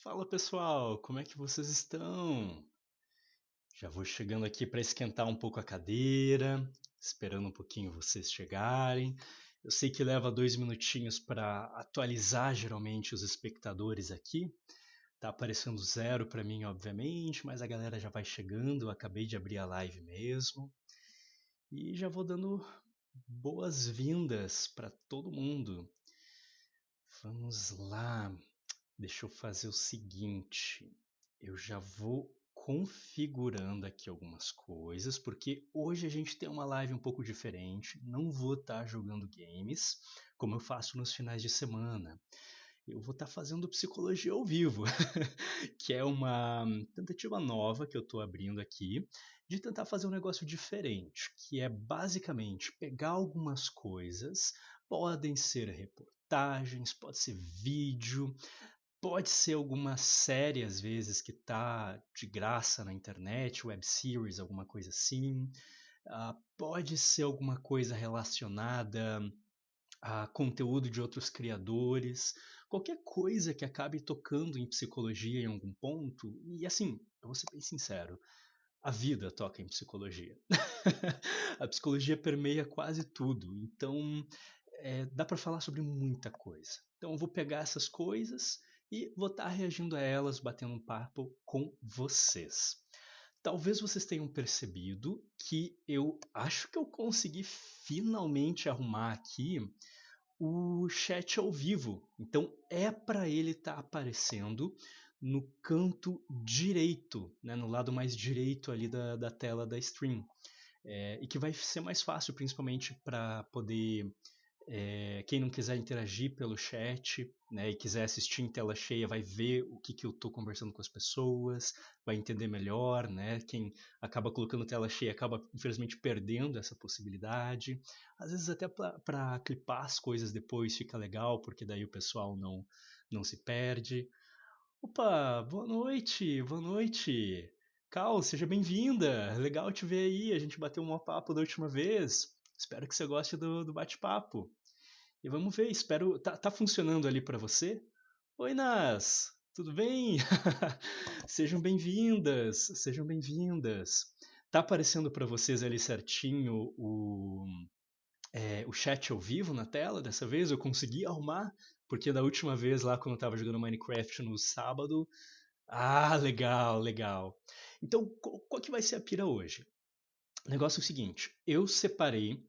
Fala pessoal, como é que vocês estão? Já vou chegando aqui para esquentar um pouco a cadeira, esperando um pouquinho vocês chegarem. Eu sei que leva 2 minutinhos para atualizar geralmente os espectadores aqui. Tá aparecendo zero para mim, obviamente, mas a galera já vai chegando. Eu acabei de abrir a live mesmo e já vou dando boas-vindas para todo mundo. Vamos lá. Deixa eu fazer o seguinte, eu já vou configurando aqui algumas coisas, porque hoje a gente tem uma live um pouco diferente. Não vou estar jogando games, como eu faço nos finais de semana. Eu vou estar fazendo psicologia ao vivo, que é uma tentativa nova que eu estou abrindo aqui, de tentar fazer um negócio diferente, que é basicamente pegar algumas coisas, podem ser reportagens, pode ser vídeo, pode ser alguma série, às vezes, que tá de graça na internet, web series, alguma coisa assim. Pode ser alguma coisa relacionada a conteúdo de outros criadores. Qualquer coisa que acabe tocando em psicologia em algum ponto. E assim, eu vou ser bem sincero, a vida toca em psicologia. A psicologia permeia quase tudo. Então, dá para falar sobre muita coisa. Então eu vou pegar essas coisas e vou estar reagindo a elas, batendo um papo com vocês. Talvez vocês tenham percebido que eu acho que eu consegui finalmente arrumar aqui o chat ao vivo. Então é para ele estar aparecendo no canto direito, né, no lado mais direito ali da tela da stream. E que vai ser mais fácil, principalmente para poder quem não quiser interagir pelo chat, né, e quiser assistir em tela cheia, vai ver o que eu estou conversando com as pessoas, vai entender melhor, né? Quem acaba colocando tela cheia acaba, infelizmente, perdendo essa possibilidade. Às vezes até para clipar as coisas depois fica legal, porque daí o pessoal não se perde. Opa, boa noite, boa noite. Cal, seja bem-vinda. Legal te ver aí. A gente bateu um papo da última vez. Espero que você goste do bate-papo. E vamos ver, espero. Tá funcionando ali para você? Oi, Nas! Tudo bem? Sejam bem-vindas, sejam bem-vindas. Tá aparecendo para vocês ali certinho o chat ao vivo na tela dessa vez? Eu consegui arrumar, porque da última vez lá quando eu tava jogando Minecraft no sábado. Ah, legal, legal. Então, qual que vai ser a pira hoje? O negócio é o seguinte: eu separei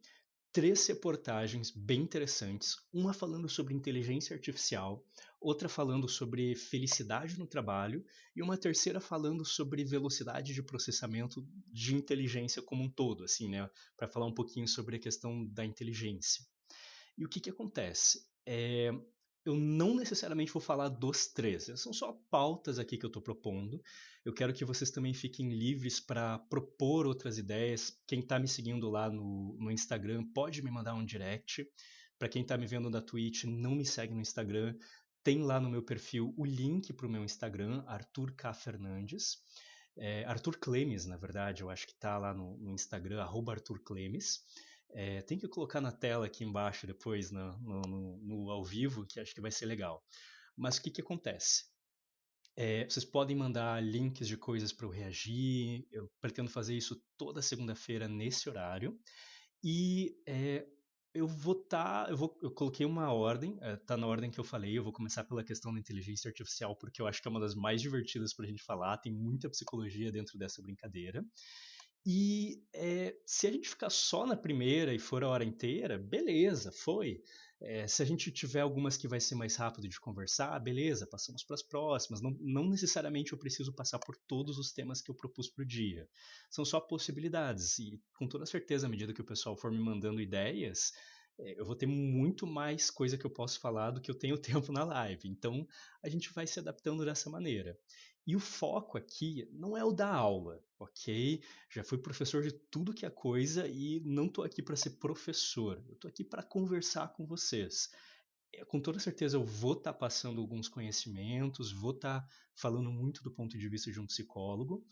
três reportagens bem interessantes, uma falando sobre inteligência artificial, outra falando sobre felicidade no trabalho e uma terceira falando sobre velocidade de processamento de inteligência como um todo, assim, né, para falar um pouquinho sobre a questão da inteligência. E o que acontece? Eu não necessariamente vou falar dos três, são só pautas aqui que eu estou propondo. Eu quero que vocês também fiquem livres para propor outras ideias. Quem está me seguindo lá no Instagram pode me mandar um direct. Para quem está me vendo na Twitch, não me segue no Instagram. Tem lá no meu perfil o link para o meu Instagram, Arthur K. Fernandes. Arthur Clemes, na verdade, eu acho que está lá no Instagram, @Arthur Clemes. Tem que colocar na tela aqui embaixo depois, no ao vivo, que acho que vai ser legal. Mas o que acontece? Vocês podem mandar links de coisas para eu reagir. Eu pretendo fazer isso toda segunda-feira nesse horário. E eu coloquei uma ordem, tá na ordem que eu falei. Eu vou começar pela questão da inteligência artificial, porque eu acho que é uma das mais divertidas para a gente falar. Tem muita psicologia dentro dessa brincadeira. E se a gente ficar só na primeira e for a hora inteira, beleza, foi. Se a gente tiver algumas que vai ser mais rápido de conversar, beleza, passamos para as próximas. Não necessariamente eu preciso passar por todos os temas que eu propus para o dia. São só possibilidades. E com toda certeza, à medida que o pessoal for me mandando ideias, eu vou ter muito mais coisa que eu posso falar do que eu tenho tempo na live. Então a gente vai se adaptando dessa maneira. E o foco aqui não é o da aula, ok? Já fui professor de tudo que é coisa e não estou aqui para ser professor. Eu estou aqui para conversar com vocês. Com toda certeza eu vou estar passando alguns conhecimentos, vou estar falando muito do ponto de vista de um psicólogo,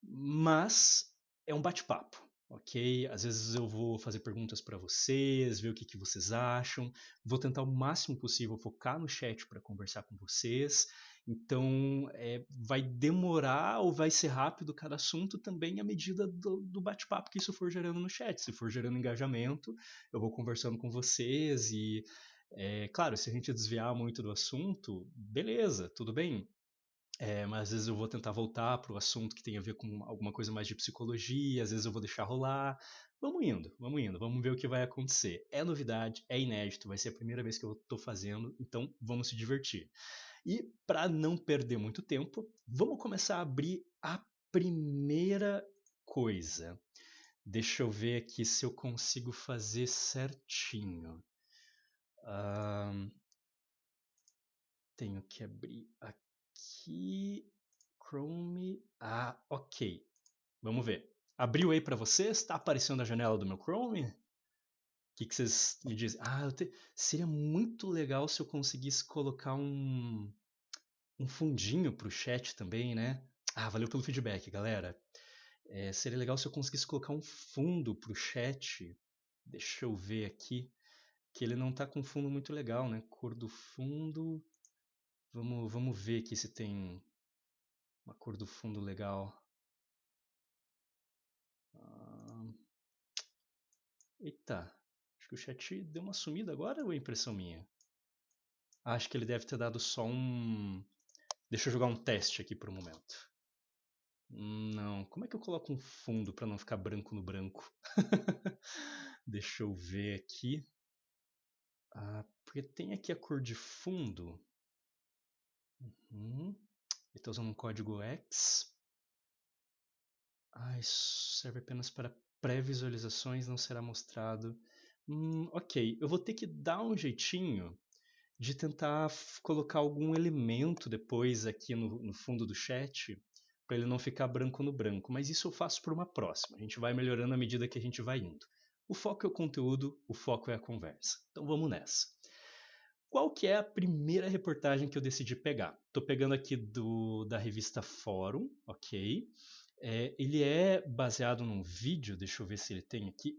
mas é um bate-papo, ok? Às vezes eu vou fazer perguntas para vocês, ver o que vocês acham, vou tentar o máximo possível focar no chat para conversar com vocês Então, vai demorar ou vai ser rápido cada assunto também à medida do bate-papo que isso for gerando no chat. Se for gerando engajamento, eu vou conversando com vocês e, claro, se a gente desviar muito do assunto, beleza, tudo bem. Mas às vezes eu vou tentar voltar para o assunto que tem a ver com alguma coisa mais de psicologia, às vezes eu vou deixar rolar. Vamos indo, vamos ver o que vai acontecer. É novidade, é inédito, vai ser a primeira vez que eu estou fazendo, então vamos se divertir. E para não perder muito tempo, vamos começar a abrir a primeira coisa. Deixa eu ver aqui se eu consigo fazer certinho. Tenho que abrir aqui. Chrome. Ah, ok. Vamos ver. Abriu aí para vocês? Está aparecendo a janela do meu Chrome? O que vocês me dizem? Seria muito legal se eu conseguisse colocar um fundinho pro chat também, né? Valeu pelo feedback, galera. Seria legal se eu conseguisse colocar um fundo pro chat. Deixa eu ver aqui. Que ele não tá com fundo muito legal, né? Cor do fundo. Vamos ver aqui se tem uma cor do fundo legal. Eita, acho que o chat deu uma sumida agora ou é impressão minha? Acho que ele deve ter dado só um. Deixa eu jogar um teste aqui por um momento. Não, como é que eu coloco um fundo para não ficar branco no branco? Deixa eu ver aqui. Porque tem aqui a cor de fundo. Ele está usando um código X. Isso serve apenas para pré-visualizações, não será mostrado. Ok, eu vou ter que dar um jeitinho de tentar colocar algum elemento depois aqui no fundo do chat, para ele não ficar branco no branco, mas isso eu faço por uma próxima. A gente vai melhorando à medida que a gente vai indo. O foco é o conteúdo, o foco é a conversa. Então vamos nessa. Qual que é a primeira reportagem que eu decidi pegar? Estou pegando aqui da revista Fórum, ok? Ele é baseado num vídeo, deixa eu ver se ele tem aqui.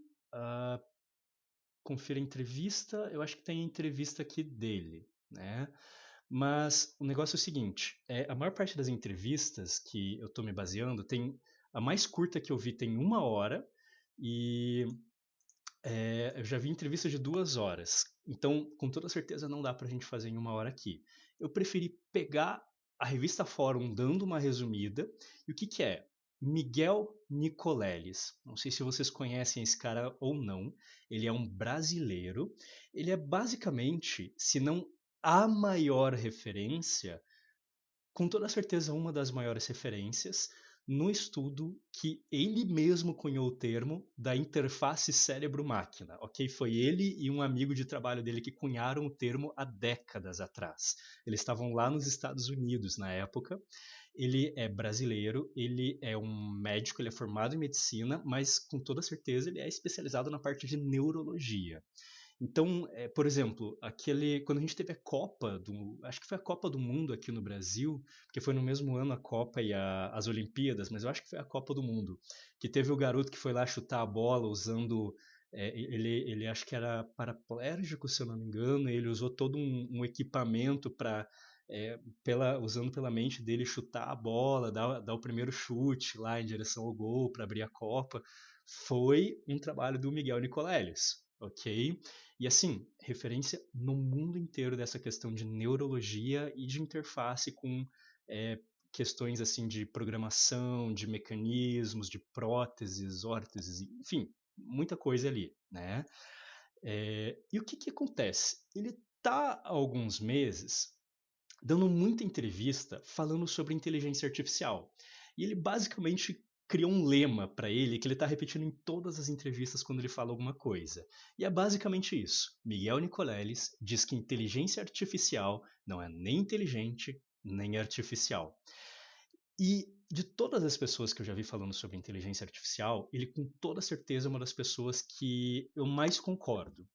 Confira a entrevista, eu acho que tem a entrevista aqui dele, né? Mas o negócio é o seguinte, a maior parte das entrevistas que eu estou me baseando tem a mais curta que eu vi tem 1 hora e eu já vi entrevistas de 2 horas. Então, com toda certeza não dá para a gente fazer em 1 hora aqui. Eu preferi pegar a revista Fórum dando uma resumida. E o que é? Miguel Nicoleles. Não sei se vocês conhecem esse cara ou não. Ele é um brasileiro. Ele é basicamente, se não a maior referência, com toda certeza uma das maiores referências no estudo que ele mesmo cunhou o termo da interface cérebro-máquina, ok? Foi ele e um amigo de trabalho dele que cunharam o termo há décadas atrás. Eles estavam lá nos Estados Unidos na época. Ele é brasileiro, ele é um médico, ele é formado em medicina, mas com toda certeza ele é especializado na parte de neurologia. Então, por exemplo, quando a gente teve a Copa acho que foi a Copa do Mundo aqui no Brasil, porque foi no mesmo ano a Copa e as Olimpíadas, mas eu acho que foi a Copa do Mundo, que teve o garoto que foi lá chutar a bola usando, ele acho que era paraplégico, se eu não me engano, e ele usou todo um equipamento para usando pela mente dele chutar a bola, dar o primeiro chute lá em direção ao gol para abrir a Copa. Foi um trabalho do Miguel Nicoleles, ok? E assim, referência no mundo inteiro dessa questão de neurologia e de interface com questões assim de programação, de mecanismos, de próteses, órteses, enfim, muita coisa ali, né? E o que acontece? Ele está há alguns meses dando muita entrevista falando sobre inteligência artificial. E ele basicamente criou um lema para ele que ele está repetindo em todas as entrevistas quando ele fala alguma coisa. E é basicamente isso. Miguel Nicoleles diz que inteligência artificial não é nem inteligente nem artificial. E de todas as pessoas que eu já vi falando sobre inteligência artificial, ele com toda certeza é uma das pessoas que eu mais concordo.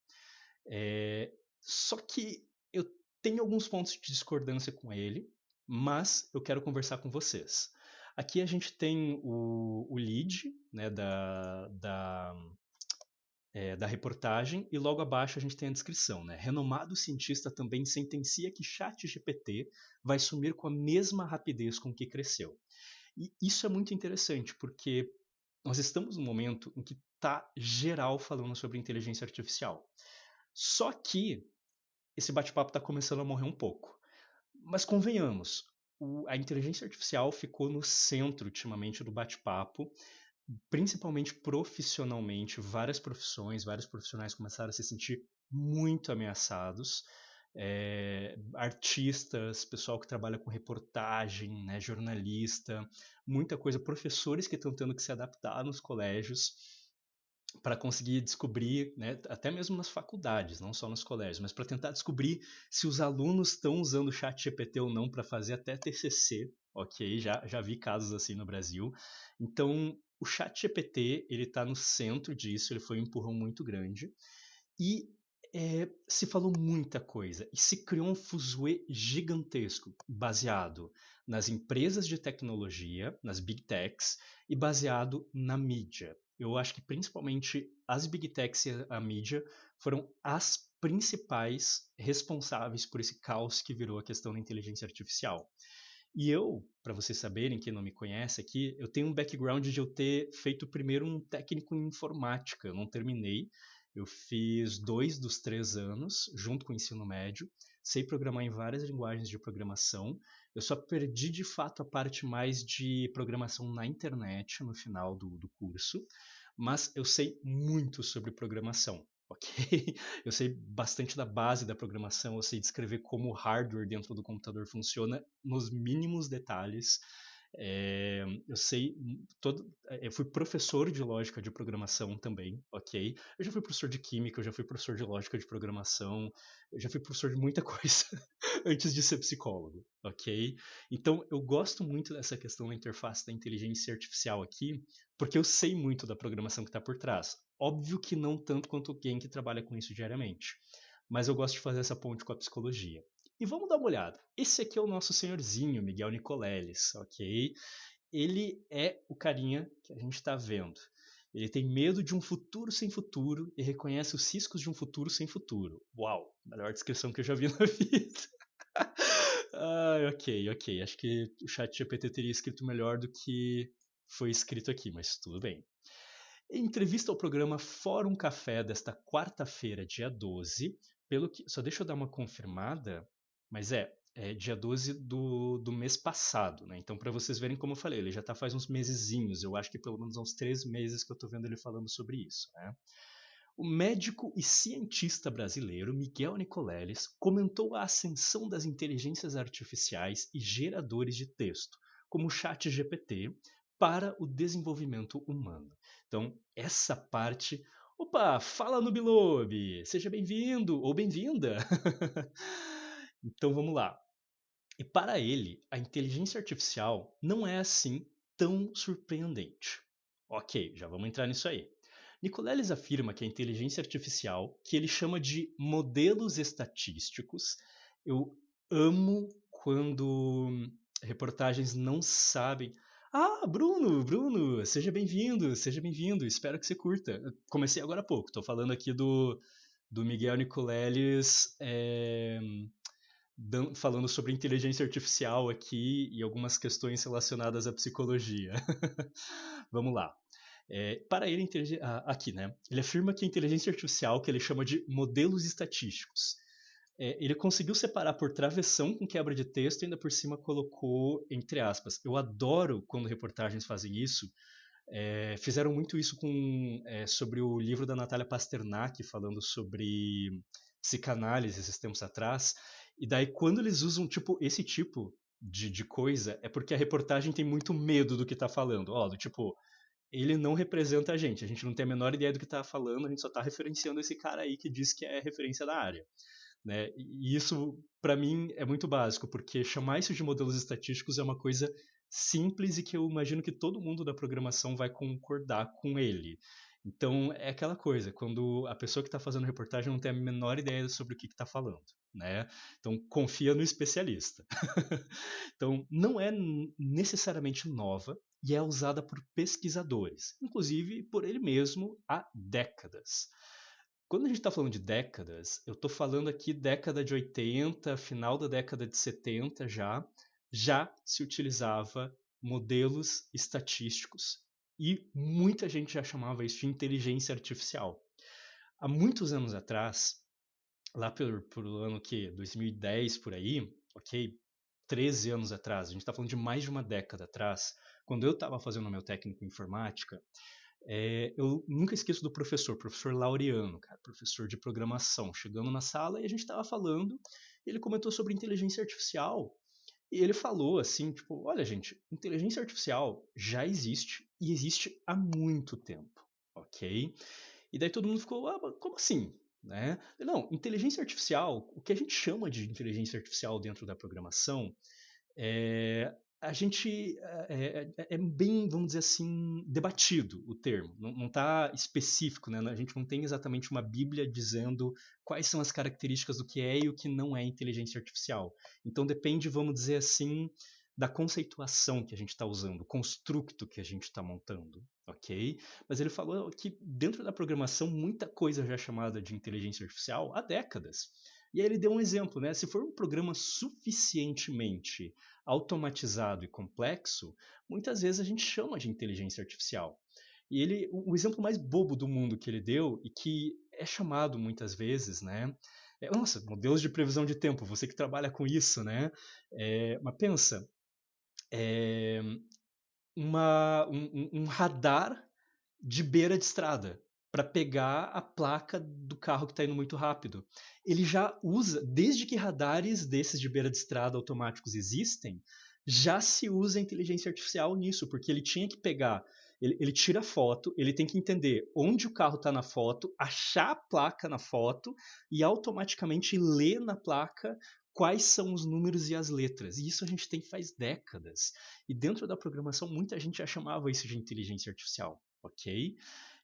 Só que eu tenho alguns pontos de discordância com ele, mas eu quero conversar com vocês. Aqui a gente tem o lead, né, da reportagem, e logo abaixo a gente tem a descrição, né? Renomado cientista também sentencia que ChatGPT vai sumir com a mesma rapidez com que cresceu. E isso é muito interessante, porque nós estamos num momento em que está geral falando sobre inteligência artificial. Só que esse bate-papo está começando a morrer um pouco. Mas convenhamos, a inteligência artificial ficou no centro ultimamente do bate-papo, principalmente profissionalmente. Várias profissões, vários profissionais começaram a se sentir muito ameaçados. Artistas, pessoal que trabalha com reportagem, né, jornalista, muita coisa, professores que estão tendo que se adaptar nos colégios para conseguir descobrir, né, até mesmo nas faculdades, não só nos colégios, mas para tentar descobrir se os alunos estão usando o chat GPT ou não para fazer até TCC, ok? Já vi casos assim no Brasil. Então, o chat GPT, ele está no centro disso, ele foi um empurrão muito grande. E se falou muita coisa e se criou um fuzuê gigantesco baseado nas empresas de tecnologia, nas big techs, e baseado na mídia. Eu acho que principalmente as big techs e a mídia foram as principais responsáveis por esse caos que virou a questão da inteligência artificial. E eu, para vocês saberem, quem não me conhece aqui, eu tenho um background de eu ter feito primeiro um técnico em informática. Eu não terminei, eu fiz 2 dos 3 anos, junto com o ensino médio. Sei programar em várias linguagens de programação. Eu só perdi de fato a parte mais de programação na internet no final do curso, mas eu sei muito sobre programação. Ok? Eu sei bastante da base da programação, eu sei descrever como o hardware dentro do computador funciona nos mínimos detalhes. Eu sei eu fui professor de lógica de programação também, ok? Eu já fui professor de química, eu já fui professor de lógica de programação, eu já fui professor de muita coisa antes de ser psicólogo, ok? Então eu gosto muito dessa questão da interface da inteligência artificial aqui, porque eu sei muito da programação que está por trás. Óbvio que não tanto quanto alguém que trabalha com isso diariamente, mas eu gosto de fazer essa ponte com a psicologia. E vamos dar uma olhada. Esse aqui é o nosso senhorzinho, Miguel Nicoleles, ok? Ele é o carinha que a gente está vendo. Ele tem medo de um futuro sem futuro e reconhece os riscos de um futuro sem futuro. Uau, melhor descrição que eu já vi na vida. Ok. Acho que o chat GPT teria escrito melhor do que foi escrito aqui, mas tudo bem. Em entrevista ao programa Fórum Café desta quarta-feira, dia 12, pelo que. Só deixa eu dar uma confirmada, mas é dia 12 do mês passado, né? Então, para vocês verem como eu falei, ele já está faz uns mesezinhos, eu acho que pelo menos há uns 3 meses que eu estou vendo ele falando sobre isso, né? O médico e cientista brasileiro Miguel Nicoleles comentou a ascensão das inteligências artificiais e geradores de texto, como o ChatGPT, para o desenvolvimento humano. Então, essa parte. Opa, fala Nubilobe! Seja bem-vindo ou bem-vinda! Então vamos lá. E para ele, a inteligência artificial não é assim tão surpreendente. Ok, já vamos entrar nisso aí. Nicoleles afirma que a inteligência artificial, que ele chama de modelos estatísticos, eu amo quando reportagens não sabem. Ah, Bruno, seja bem-vindo, espero que você curta. Eu comecei agora há pouco, estou falando aqui do Miguel Nicoleles, falando sobre inteligência artificial aqui e algumas questões relacionadas à psicologia. Vamos lá. Para ele, aqui, né? Ele afirma que a inteligência artificial, que ele chama de modelos estatísticos, ele conseguiu separar por travessão com quebra de texto e ainda por cima colocou entre aspas. Eu adoro quando reportagens fazem isso. Fizeram muito isso sobre o livro da Natália Pasternak, falando sobre psicanálise esses tempos atrás. E daí, quando eles usam esse tipo de coisa, é porque a reportagem tem muito medo do que está falando. Do tipo, ele não representa a gente não tem a menor ideia do que está falando, a gente só está referenciando esse cara aí que diz que é referência da área. Né? E isso, para mim, é muito básico, porque chamar isso de modelos estatísticos é uma coisa simples e que eu imagino que todo mundo da programação vai concordar com ele. Então, é aquela coisa, quando a pessoa que está fazendo reportagem não tem a menor ideia sobre o que está falando. Né? Então, confia no especialista. Então, não é necessariamente nova e é usada por pesquisadores, inclusive por ele mesmo há décadas. Quando a gente está falando de décadas, eu estou falando aqui década de 80, final da década de 70 já se utilizava modelos estatísticos e muita gente já chamava isso de inteligência artificial. Há muitos anos atrás, lá por ano que 2010 por aí, ok, 13 anos atrás, a gente está falando de mais de uma década atrás, quando eu estava fazendo o meu técnico em informática, eu nunca esqueço do professor Laureano, cara, professor de programação, chegando na sala e a gente estava falando, e ele comentou sobre inteligência artificial, e ele falou assim, tipo, olha gente, inteligência artificial já existe e existe há muito tempo, ok? E daí todo mundo ficou, ah, mas como assim? Né? Não, inteligência artificial, o que a gente chama de inteligência artificial dentro da programação, a gente é bem, vamos dizer assim, debatido o termo. Não está específico, né? A gente não tem exatamente uma Bíblia dizendo quais são as características do que é e o que não é inteligência artificial. Então depende, vamos dizer assim, da conceituação que a gente está usando, o construto que a gente está montando, ok? Mas ele falou que dentro da programação muita coisa já é chamada de inteligência artificial há décadas. E aí ele deu um exemplo, né? Se for um programa suficientemente automatizado e complexo, muitas vezes a gente chama de inteligência artificial. E o exemplo mais bobo do mundo que ele deu e que é chamado muitas vezes, né? Nossa, modelos de previsão de tempo, você que trabalha com isso, né? Mas pensa, é, um radar de beira de estrada para pegar a placa do carro que está indo muito rápido. Ele já usa, desde que radares desses de beira de estrada automáticos existem, já se usa inteligência artificial nisso, porque ele tinha que pegar, ele tira a foto, ele tem que entender onde o carro está na foto, achar a placa na foto e automaticamente ler na placa quais são os números e as letras. E isso a gente tem faz décadas. E dentro da programação, muita gente já chamava isso de inteligência artificial, ok?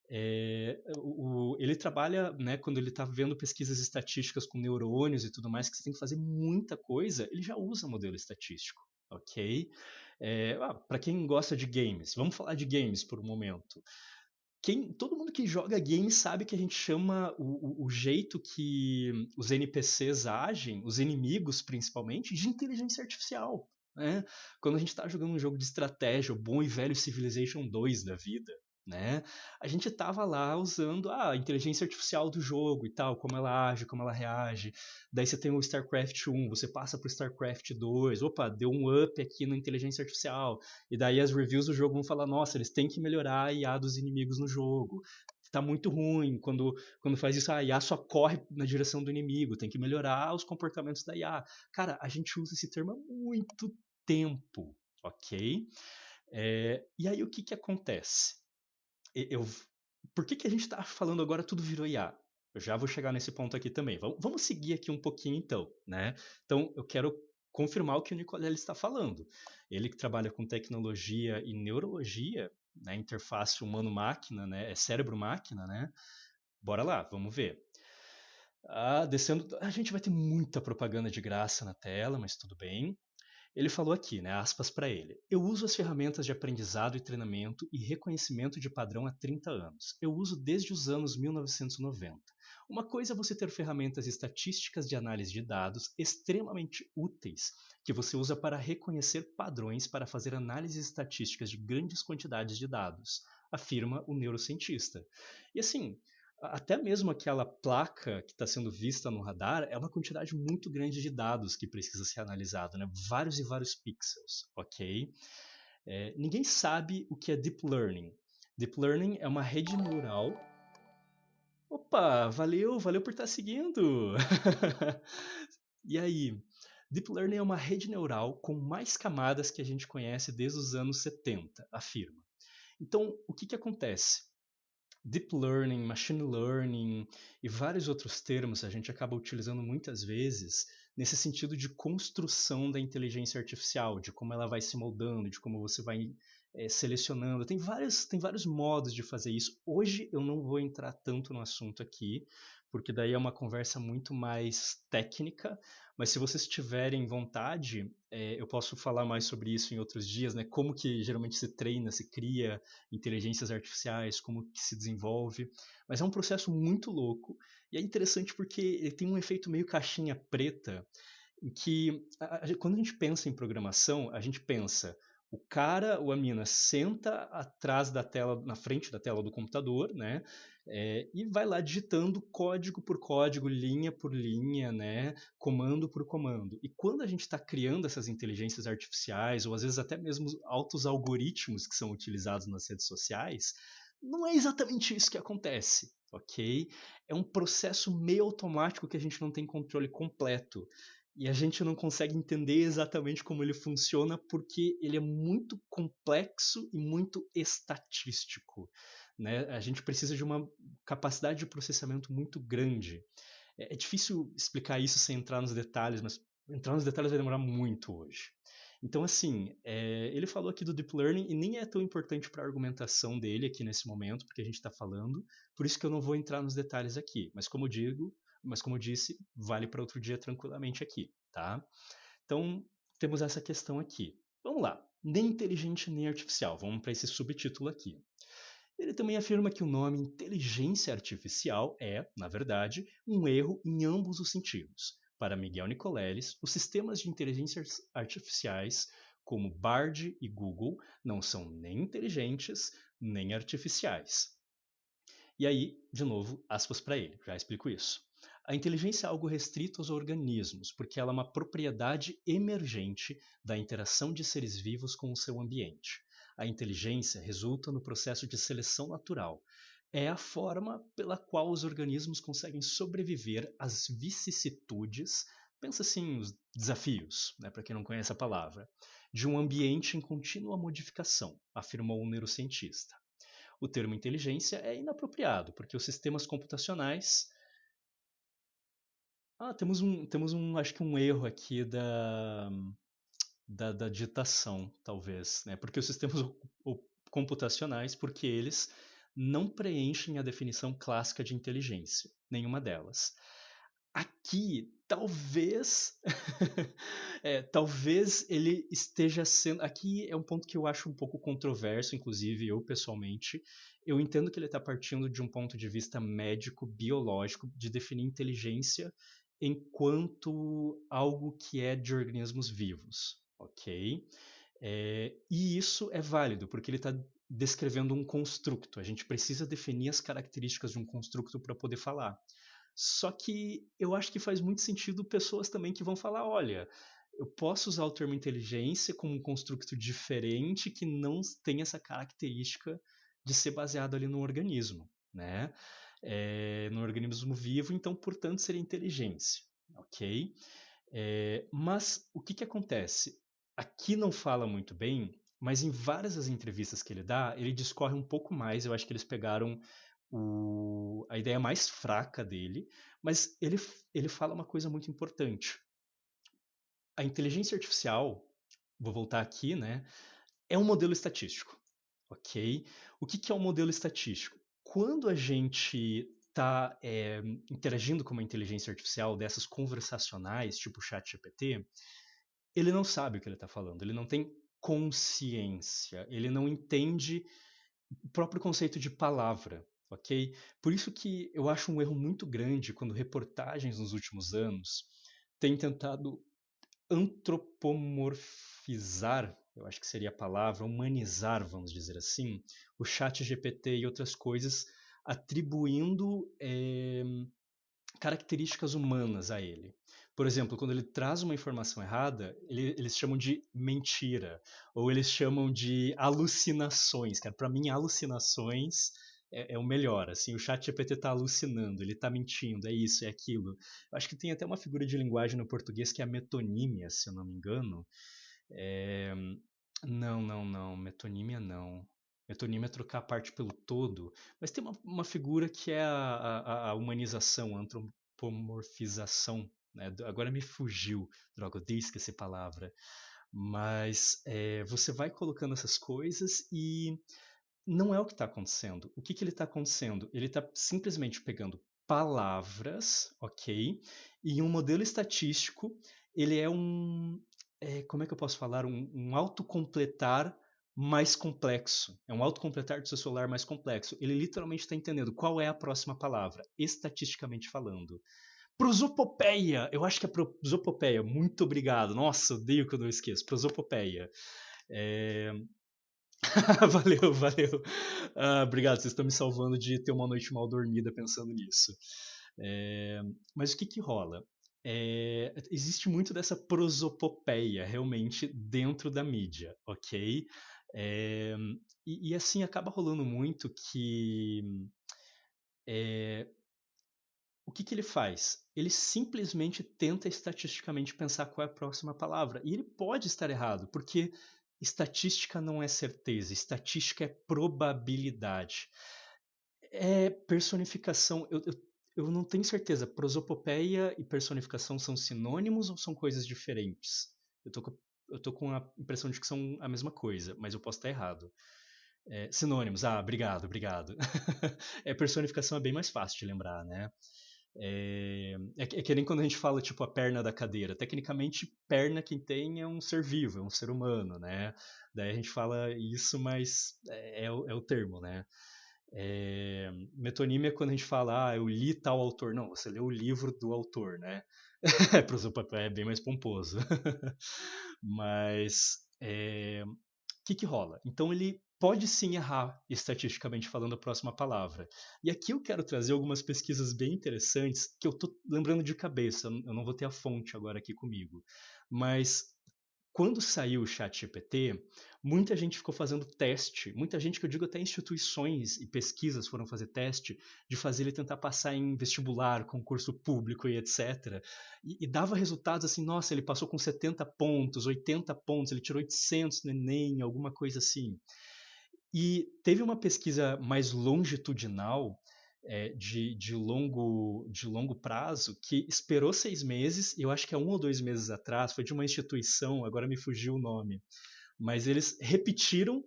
Ele trabalha, né, quando ele está vendo pesquisas estatísticas com neurônios e tudo mais, que você tem que fazer muita coisa, ele já usa modelo estatístico, ok? Para quem gosta de games, vamos falar de games por um momento. Todo mundo que joga games sabe que a gente chama o jeito que os NPCs agem, os inimigos principalmente, de inteligência artificial. Né? Quando a gente está jogando um jogo de estratégia, o bom e velho Civilization 2 da vida, né? A gente estava lá usando a inteligência artificial do jogo e tal, como ela age, como ela reage. Daí você tem o StarCraft 1, você passa para o StarCraft 2, opa, deu um up aqui na inteligência artificial. E daí as reviews do jogo vão falar, nossa, eles têm que melhorar a IA dos inimigos no jogo. Tá muito ruim quando faz isso, a IA só corre na direção do inimigo, tem que melhorar os comportamentos da IA. Cara, a gente usa esse termo há muito tempo, ok? E aí o que acontece? Eu, por que a gente está falando agora tudo virou IA? Eu já vou chegar nesse ponto aqui também. Vamos seguir aqui um pouquinho então, né? Então eu quero confirmar o que o Nicolelli está falando. Ele que trabalha com tecnologia e neurologia, né, interface humano-máquina, né, cérebro-máquina, né? Bora lá, vamos ver. Descendo, a gente vai ter muita propaganda de graça na tela, mas tudo bem. Ele falou aqui, né, aspas para ele. Eu uso as ferramentas de aprendizado e treinamento e reconhecimento de padrão há 30 anos. Eu uso desde os anos 1990. Uma coisa é você ter ferramentas estatísticas de análise de dados extremamente úteis, que você usa para reconhecer padrões para fazer análises estatísticas de grandes quantidades de dados, afirma o neurocientista. E assim, até mesmo aquela placa que está sendo vista no radar é uma quantidade muito grande de dados que precisa ser analisado, né? Vários e vários pixels, ok? Ninguém sabe o que é Deep Learning. Deep Learning é uma rede neural. Opa, valeu por estar seguindo! E aí? Deep Learning é uma rede neural com mais camadas que a gente conhece desde os anos 70, afirma. Então, o que acontece? Deep Learning, Machine Learning e vários outros termos a gente acaba utilizando muitas vezes nesse sentido de construção da inteligência artificial, de como ela vai se moldando, de como você vai selecionando. Tem vários modos de fazer isso. Hoje eu não vou entrar tanto no assunto aqui, porque daí é uma conversa muito mais técnica, mas se vocês tiverem vontade, eu posso falar mais sobre isso em outros dias, né? Como que geralmente se treina, se cria inteligências artificiais, como que se desenvolve. Mas é um processo muito louco e é interessante porque ele tem um efeito meio caixinha preta, em que quando a gente pensa em programação, a gente pensa o cara ou a mina senta atrás da tela, na frente da tela do computador, né? E vai lá digitando código por código, linha por linha, né? Comando por comando. E quando a gente está criando essas inteligências artificiais, ou às vezes até mesmo altos algoritmos que são utilizados nas redes sociais, não é exatamente isso que acontece, ok? É um processo meio automático que a gente não tem controle completo. E a gente não consegue entender exatamente como ele funciona porque ele é muito complexo e muito estatístico, né? A gente precisa de uma capacidade de processamento muito grande. É difícil explicar isso sem entrar nos detalhes, mas entrar nos detalhes vai demorar muito hoje. Então, assim, ele falou aqui do Deep Learning e nem é tão importante para a argumentação dele aqui nesse momento, porque a gente está falando, por isso que eu não vou entrar nos detalhes aqui. Mas como eu disse, vale para outro dia tranquilamente aqui, tá? Então, temos essa questão aqui. Vamos lá. Nem inteligente nem artificial. Vamos para esse subtítulo aqui. Ele também afirma que o nome inteligência artificial é, na verdade, um erro em ambos os sentidos. Para Miguel Nicoleles, os sistemas de inteligências artificiais, como Bard e Google, não são nem inteligentes nem artificiais. E aí, de novo, aspas para ele, já explico isso. A inteligência é algo restrito aos organismos, porque ela é uma propriedade emergente da interação de seres vivos com o seu ambiente. A inteligência resulta no processo de seleção natural. É a forma pela qual os organismos conseguem sobreviver às vicissitudes, pensa assim, os desafios, né, para quem não conhece a palavra, de um ambiente em contínua modificação, afirmou um neurocientista. O termo inteligência é inapropriado, porque os sistemas computacionais. Acho que um erro aqui da digitação, talvez, né? Porque os sistemas computacionais, porque eles não preenchem a definição clássica de inteligência, nenhuma delas. Aqui, talvez, talvez ele esteja sendo. Aqui é um ponto que eu acho um pouco controverso, inclusive eu pessoalmente. Eu entendo que ele está partindo de um ponto de vista médico, biológico, de definir inteligência enquanto algo que é de organismos vivos, ok? E isso é válido, porque ele está descrevendo um construto. A gente precisa definir as características de um construto para poder falar. Só que eu acho que faz muito sentido pessoas também que vão falar: olha, eu posso usar o termo inteligência como um construto diferente que não tem essa característica de ser baseado ali no organismo, né? No organismo vivo, então, portanto, seria inteligência, ok? Mas o que, que acontece? Aqui não fala muito bem, mas em várias das entrevistas que ele dá, ele discorre um pouco mais. Eu acho que eles pegaram a ideia mais fraca dele, mas ele fala uma coisa muito importante. A inteligência artificial, vou voltar aqui, né, é um modelo estatístico, ok? O que, que é um modelo estatístico? Quando a gente está interagindo com uma inteligência artificial dessas conversacionais, tipo o ChatGPT, ele não sabe o que ele está falando, ele não tem consciência, ele não entende o próprio conceito de palavra, ok? Por isso que eu acho um erro muito grande quando reportagens nos últimos anos têm tentado antropomorfizar, eu acho que seria a palavra, humanizar, vamos dizer assim, o chat GPT e outras coisas, atribuindo características humanas a ele. Por exemplo, quando ele traz uma informação errada, eles chamam de mentira, ou eles chamam de alucinações. Cara, para mim, alucinações é o melhor. Assim, o chat GPT está alucinando, ele está mentindo, é isso, é aquilo. Eu acho que tem até uma figura de linguagem no português que é a metonímia, se eu não me engano. É... Não, não, não, metonímia não. Metonímia é trocar a parte pelo todo, mas tem uma figura que é a humanização, a antropomorfização, né? Agora me fugiu, droga, eu dei esqueci a palavra. Mas você vai colocando essas coisas e não é o que está acontecendo. O que, que ele está acontecendo? Ele está simplesmente pegando palavras, ok? E um modelo estatístico, ele é como é que eu posso falar? Um autocompletar mais complexo. É um autocompletar do seu celular mais complexo. Ele literalmente está entendendo qual é a próxima palavra, estatisticamente falando. Prosopopeia! Eu acho que é prosopopeia. Muito obrigado. Nossa, odeio quando eu esqueço. Prosopopeia. É... valeu, valeu. Obrigado, vocês estão me salvando de ter uma noite mal dormida pensando nisso. Mas o que que rola? Existe muito dessa prosopopeia realmente dentro da mídia, ok? É, e assim acaba rolando muito que é, o que que ele faz? Ele simplesmente tenta estatisticamente pensar qual é a próxima palavra. E ele pode estar errado, porque estatística não é certeza, estatística é probabilidade. É personificação. Eu não tenho certeza. Prosopopeia e personificação são sinônimos ou são coisas diferentes? Eu tô com a impressão de que são a mesma coisa, mas eu posso estar errado. Sinônimos, obrigado, obrigado. Personificação é bem mais fácil de lembrar, né? É que nem quando a gente fala, tipo, a perna da cadeira. Tecnicamente, perna quem tem é um ser vivo, é um ser humano, né? Daí a gente fala isso, mas é o termo, né? Metonímia é quando a gente fala, eu li tal autor. Não, você leu o livro do autor, né? É bem mais pomposo. Mas, o que que rola? Então ele pode sim errar, estatisticamente falando, a próxima palavra. E aqui eu quero trazer algumas pesquisas bem interessantes que eu estou lembrando de cabeça, eu não vou ter a fonte agora aqui comigo. Mas quando saiu o ChatGPT, muita gente ficou fazendo teste, muita gente que eu digo até instituições e pesquisas foram fazer teste de fazer ele tentar passar em vestibular, concurso público e etc. E dava resultados assim, nossa, ele passou com 70 pontos, 80 pontos, ele tirou 800 no Enem, alguma coisa assim. E teve uma pesquisa mais longitudinal, de longo prazo, que esperou 6 meses, e eu acho que há 1 ou 2 meses atrás, foi de uma instituição, agora me fugiu o nome, mas eles repetiram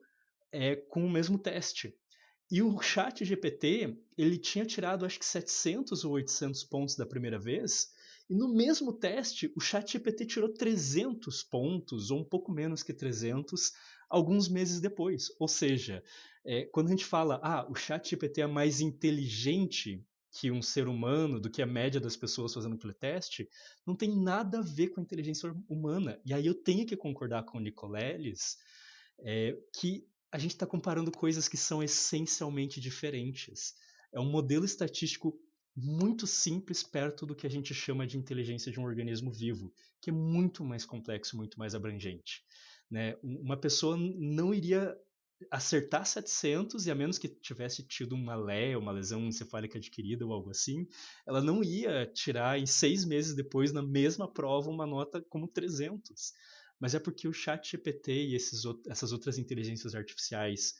com o mesmo teste. E o chat GPT, ele tinha tirado acho que 700 ou 800 pontos da primeira vez, e no mesmo teste, o chat GPT tirou 300 pontos, ou um pouco menos que 300, alguns meses depois. Ou seja, quando a gente fala, o chat GPT é mais inteligente que um ser humano, do que a média das pessoas fazendo aquele teste, não tem nada a ver com a inteligência humana. E aí eu tenho que concordar com o Nicoleles, que a gente está comparando coisas que são essencialmente diferentes. É um modelo estatístico muito simples perto do que a gente chama de inteligência de um organismo vivo, que é muito mais complexo, muito mais abrangente. Né? Uma pessoa não iria acertar 700 e a menos que tivesse tido uma LEA, uma lesão encefálica adquirida ou algo assim, ela não ia tirar em 6 meses depois na mesma prova uma nota como 300. Mas é porque o chat GPT e essas outras inteligências artificiais,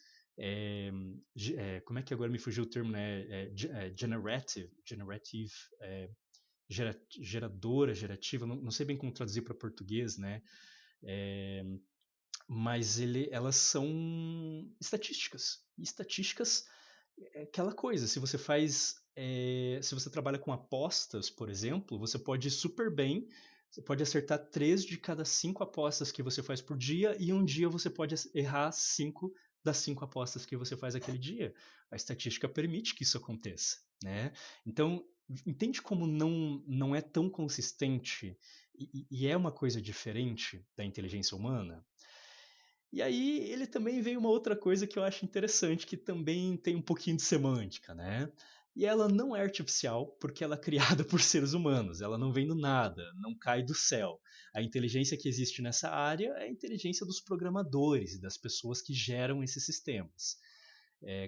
como é que agora me fugiu o termo, né? Generative, geradora, gerativa, não sei bem como traduzir para português, né? É, mas elas são estatísticas. E estatísticas é aquela coisa, se você trabalha com apostas, por exemplo, você pode ir super bem, você pode acertar 3 de cada 5 apostas que você faz por dia, e um dia você pode errar 5 das 5 apostas que você faz aquele dia. A estatística permite que isso aconteça, né? Então, entende como não é tão consistente e é uma coisa diferente da inteligência humana? E aí ele também veio uma outra coisa que eu acho interessante, que também tem um pouquinho de semântica, né? E ela não é artificial porque ela é criada por seres humanos, ela não vem do nada, não cai do céu. A inteligência que existe nessa área é a inteligência dos programadores e das pessoas que geram esses sistemas.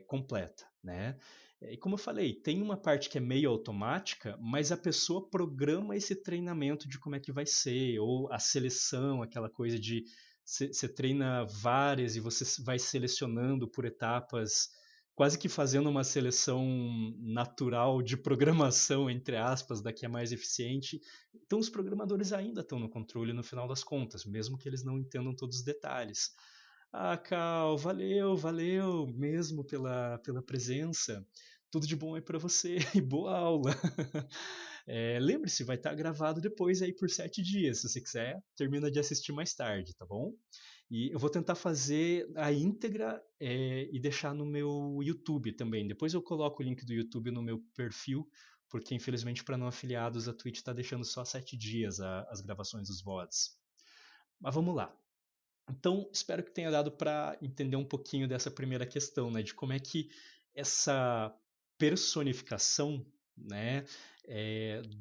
Completa, né? E como eu falei, tem uma parte que é meio automática, mas a pessoa programa esse treinamento de como é que vai ser, ou a seleção, aquela coisa de você treina várias e você vai selecionando por etapas, quase que fazendo uma seleção natural de programação, entre aspas, da que é mais eficiente. Então os programadores ainda estão no controle no final das contas, mesmo que eles não entendam todos os detalhes. Cal, valeu, valeu mesmo pela presença. Tudo de bom aí para você e boa aula. Lembre-se, vai estar gravado depois aí por 7 dias. Se você quiser, termina de assistir mais tarde, tá bom? E eu vou tentar fazer a íntegra e deixar no meu YouTube também. Depois eu coloco o link do YouTube no meu perfil, porque infelizmente para não afiliados a Twitch está deixando só 7 dias as gravações dos VODs. Mas vamos lá. Então, espero que tenha dado para entender um pouquinho dessa primeira questão, né, de como é que essa personificação, né,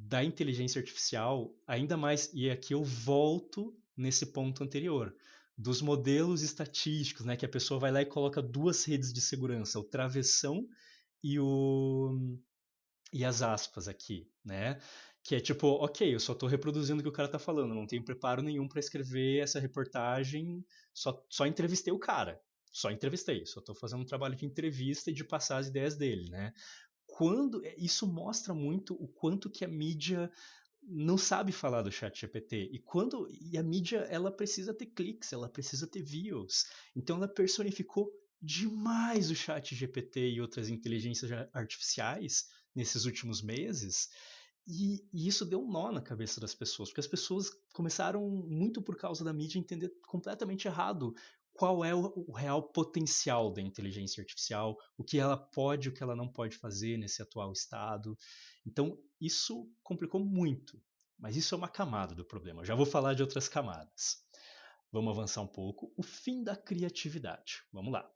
da inteligência artificial, ainda mais, e aqui eu volto nesse ponto anterior, dos modelos estatísticos, né, que a pessoa vai lá e coloca duas redes de segurança, o travessão e e as aspas aqui, né? Que é tipo, ok, eu só estou reproduzindo o que o cara está falando, não tenho preparo nenhum para escrever essa reportagem, só entrevistei o cara, só entrevistei, só estou fazendo um trabalho de entrevista e de passar as ideias dele, né? Isso mostra muito o quanto que a mídia não sabe falar do chat GPT e a mídia ela precisa ter cliques, ela precisa ter views, então ela personificou demais o chat GPT e outras inteligências artificiais nesses últimos meses e isso deu um nó na cabeça das pessoas, porque as pessoas começaram muito por causa da mídia a entender completamente errado qual é o real potencial da inteligência artificial, o que ela pode, o que ela não pode fazer nesse atual estado. Então, isso complicou muito, mas isso é uma camada do problema. Eu já vou falar de outras camadas. Vamos avançar um pouco. O fim da criatividade. Vamos lá.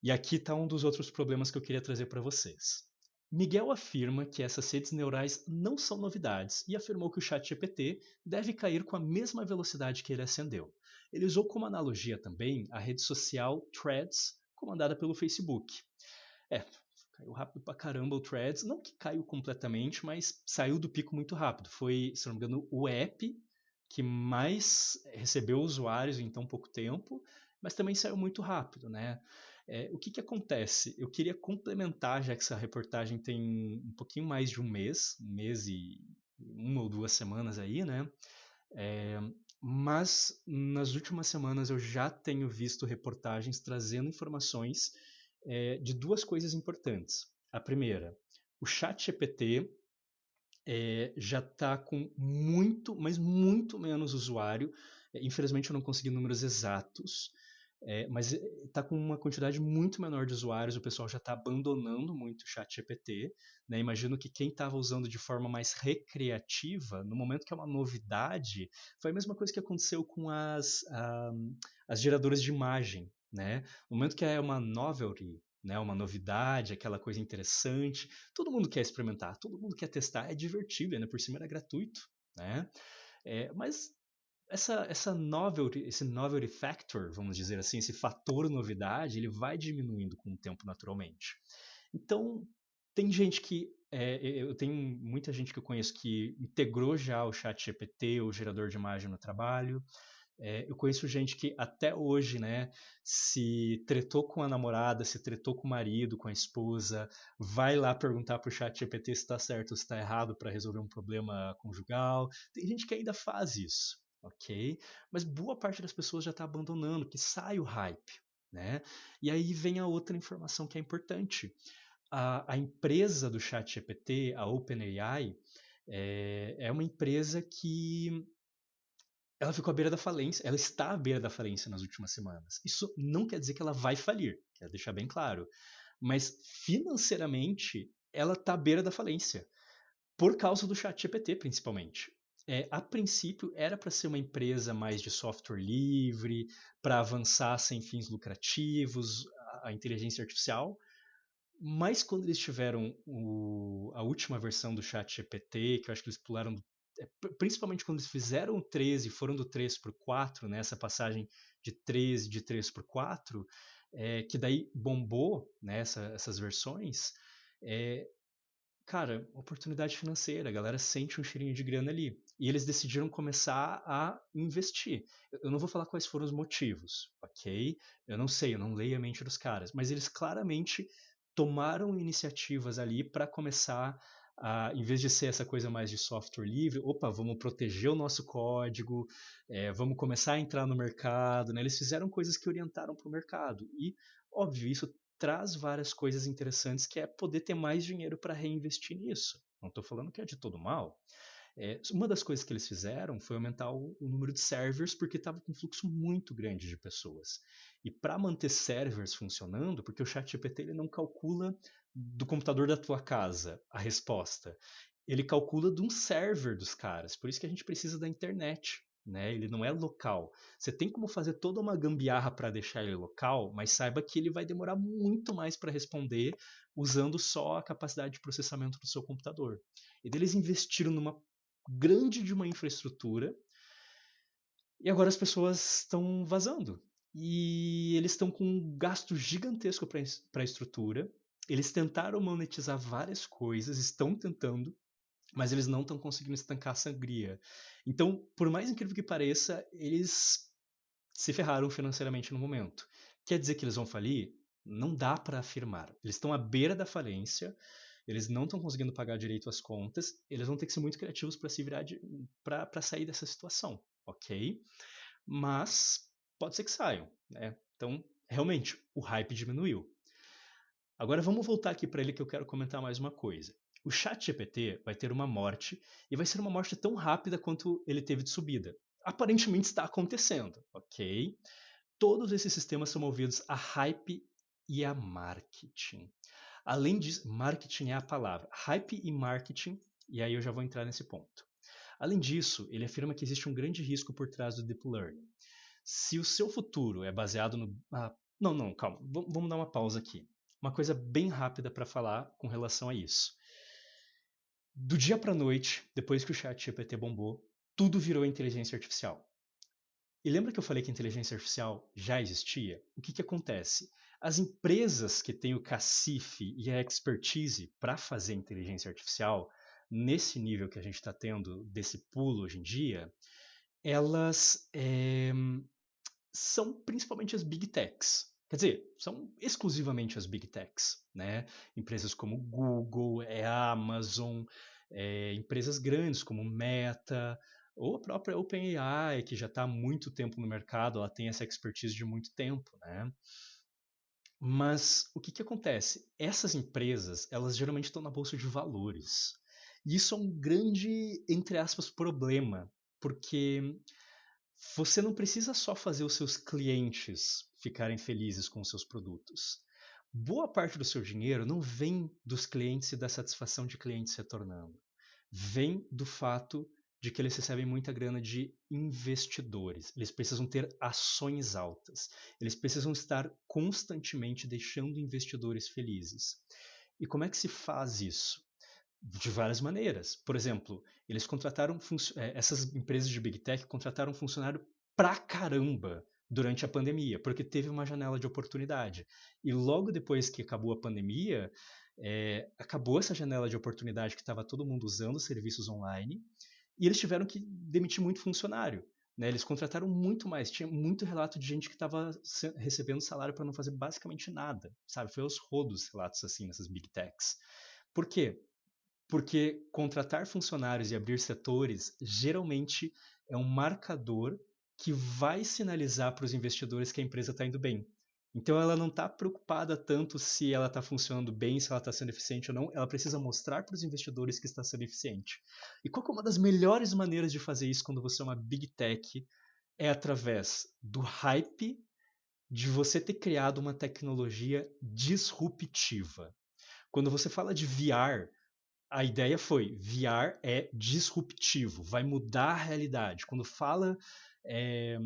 E aqui está um dos outros problemas que eu queria trazer para vocês. Miguel afirma que essas redes neurais não são novidades e afirmou que o ChatGPT deve cair com a mesma velocidade que ele ascendeu. Ele usou como analogia também a rede social Threads, comandada pelo Facebook. Caiu rápido pra caramba o Threads. Não que caiu completamente, mas saiu do pico muito rápido. Foi, se não me engano, o app que mais recebeu usuários em tão pouco tempo, mas também saiu muito rápido, né? O que acontece? Eu queria complementar, já que essa reportagem tem um pouquinho mais de um mês e 1 ou 2 semanas aí, né? É, mas nas últimas semanas eu já tenho visto reportagens trazendo informações de duas coisas importantes. A primeira, o ChatGPT já está com muito, mas muito menos usuário. Infelizmente eu não consegui números exatos, mas está com uma quantidade muito menor de usuários. O pessoal já está abandonando muito o ChatGPT. Né? Imagino que quem estava usando de forma mais recreativa, no momento que é uma novidade, foi a mesma coisa que aconteceu com as geradoras de imagem. Né? No momento que é uma novelty, né, uma novidade, aquela coisa interessante. Todo mundo quer experimentar, todo mundo quer testar, é divertido, ainda por cima era gratuito, né? Mas esse novelty factor, vamos dizer assim, esse fator novidade, ele vai diminuindo com o tempo naturalmente. Então, tem gente que eu tenho muita gente que eu conheço que integrou já o chat GPT, o gerador de imagem no trabalho. Eu conheço gente que até hoje, né, se tretou com a namorada, se tretou com o marido, com a esposa, vai lá perguntar pro chat GPT se está certo ou se está errado para resolver um problema conjugal. Tem gente que ainda faz isso, ok? Mas boa parte das pessoas já está abandonando, que sai o hype, né? E aí vem a outra informação que é importante. A empresa do chat GPT, a OpenAI, é uma empresa que ela ficou à beira da falência, ela está à beira da falência nas últimas semanas. Isso não quer dizer que ela vai falir, quero deixar bem claro. Mas financeiramente, ela está à beira da falência, por causa do ChatGPT, principalmente. A princípio, era para ser uma empresa mais de software livre, para avançar sem fins lucrativos, a inteligência artificial, mas quando eles tiveram a última versão do ChatGPT, que eu acho que eles pularam, principalmente quando eles fizeram o 13 e foram do 3 para o 4, né, essa passagem de 3 para o 4, que daí bombou, né, essas versões, é, cara, oportunidade financeira, a galera sente um cheirinho de grana ali. E eles decidiram começar a investir. Eu não vou falar quais foram os motivos, ok? Eu não sei, eu não leio a mente dos caras, mas eles claramente tomaram iniciativas ali para começar a, em vez de ser essa coisa mais de software livre, opa, vamos proteger o nosso código, vamos começar a entrar no mercado, né? Eles fizeram coisas que orientaram para o mercado. E, óbvio, isso traz várias coisas interessantes, que é poder ter mais dinheiro para reinvestir nisso. Não estou falando que é de todo mal. Uma das coisas que eles fizeram foi aumentar o número de servers, porque estava com um fluxo muito grande de pessoas. E para manter servers funcionando, porque o ChatGPT ele não calcula do computador da tua casa a resposta, ele calcula de um server dos caras. Por isso que a gente precisa da internet. Né? Ele não é local. Você tem como fazer toda uma gambiarra para deixar ele local, mas saiba que ele vai demorar muito mais para responder usando só a capacidade de processamento do seu computador. E eles investiram numa grande de uma infraestrutura e agora as pessoas estão vazando. E eles estão com um gasto gigantesco para a estrutura. Eles tentaram monetizar várias coisas, estão tentando, mas eles não estão conseguindo estancar a sangria. Então, por mais incrível que pareça, eles se ferraram financeiramente no momento. Quer dizer que eles vão falir? Não dá para afirmar. Eles estão à beira da falência, eles não estão conseguindo pagar direito as contas, eles vão ter que ser muito criativos para se virar para sair dessa situação, ok? Mas pode ser que saiam, né? Então, realmente, o hype diminuiu. Agora vamos voltar aqui para ele que eu quero comentar mais uma coisa. O ChatGPT vai ter uma morte e vai ser uma morte tão rápida quanto ele teve de subida. Aparentemente está acontecendo, ok? Todos esses sistemas são movidos a hype e a marketing. Além disso, marketing é a palavra. Hype e marketing, e aí eu já vou entrar nesse ponto. Além disso, ele afirma que existe um grande risco por trás do deep learning. Se o seu futuro é baseado no. Não, calma. Vamos dar uma pausa aqui. Uma coisa bem rápida para falar com relação a isso. Do dia para a noite, depois que o ChatGPT bombou, tudo virou inteligência artificial. E lembra que eu falei que a inteligência artificial já existia? O que acontece? As empresas que têm o cacife e a expertise para fazer inteligência artificial, nesse nível que a gente está tendo desse pulo hoje em dia, elas são principalmente as big techs. Quer dizer, são exclusivamente as big techs, né? Empresas como Google, Amazon, empresas grandes como Meta, ou a própria OpenAI, que já está há muito tempo no mercado, ela tem essa expertise de muito tempo, né? Mas o que acontece? Essas empresas, elas geralmente estão na bolsa de valores. E isso é um grande, entre aspas, problema, porque você não precisa só fazer os seus clientes ficarem felizes com os seus produtos. Boa parte do seu dinheiro não vem dos clientes e da satisfação de clientes retornando. Vem do fato de que eles recebem muita grana de investidores. Eles precisam ter ações altas. Eles precisam estar constantemente deixando investidores felizes. E como é que se faz isso? De várias maneiras. Por exemplo, eles contrataram essas empresas de Big Tech contrataram funcionário pra caramba durante a pandemia, porque teve uma janela de oportunidade. E logo depois que acabou a pandemia, acabou essa janela de oportunidade que estava todo mundo usando serviços online, e eles tiveram que demitir muito funcionário. Né? Eles contrataram muito mais. Tinha muito relato de gente que estava recebendo salário para não fazer basicamente nada. Sabe? Foi aos rodos relatos assim nessas Big Techs. Por quê? Porque contratar funcionários e abrir setores geralmente é um marcador que vai sinalizar para os investidores que a empresa está indo bem. Então ela não está preocupada tanto se ela está funcionando bem, se ela está sendo eficiente ou não, ela precisa mostrar para os investidores que está sendo eficiente. E qual que é uma das melhores maneiras de fazer isso quando você é uma big tech? É através do hype de você ter criado uma tecnologia disruptiva. Quando você fala de VR, a ideia foi, VR é disruptivo, vai mudar a realidade. Quando fala é,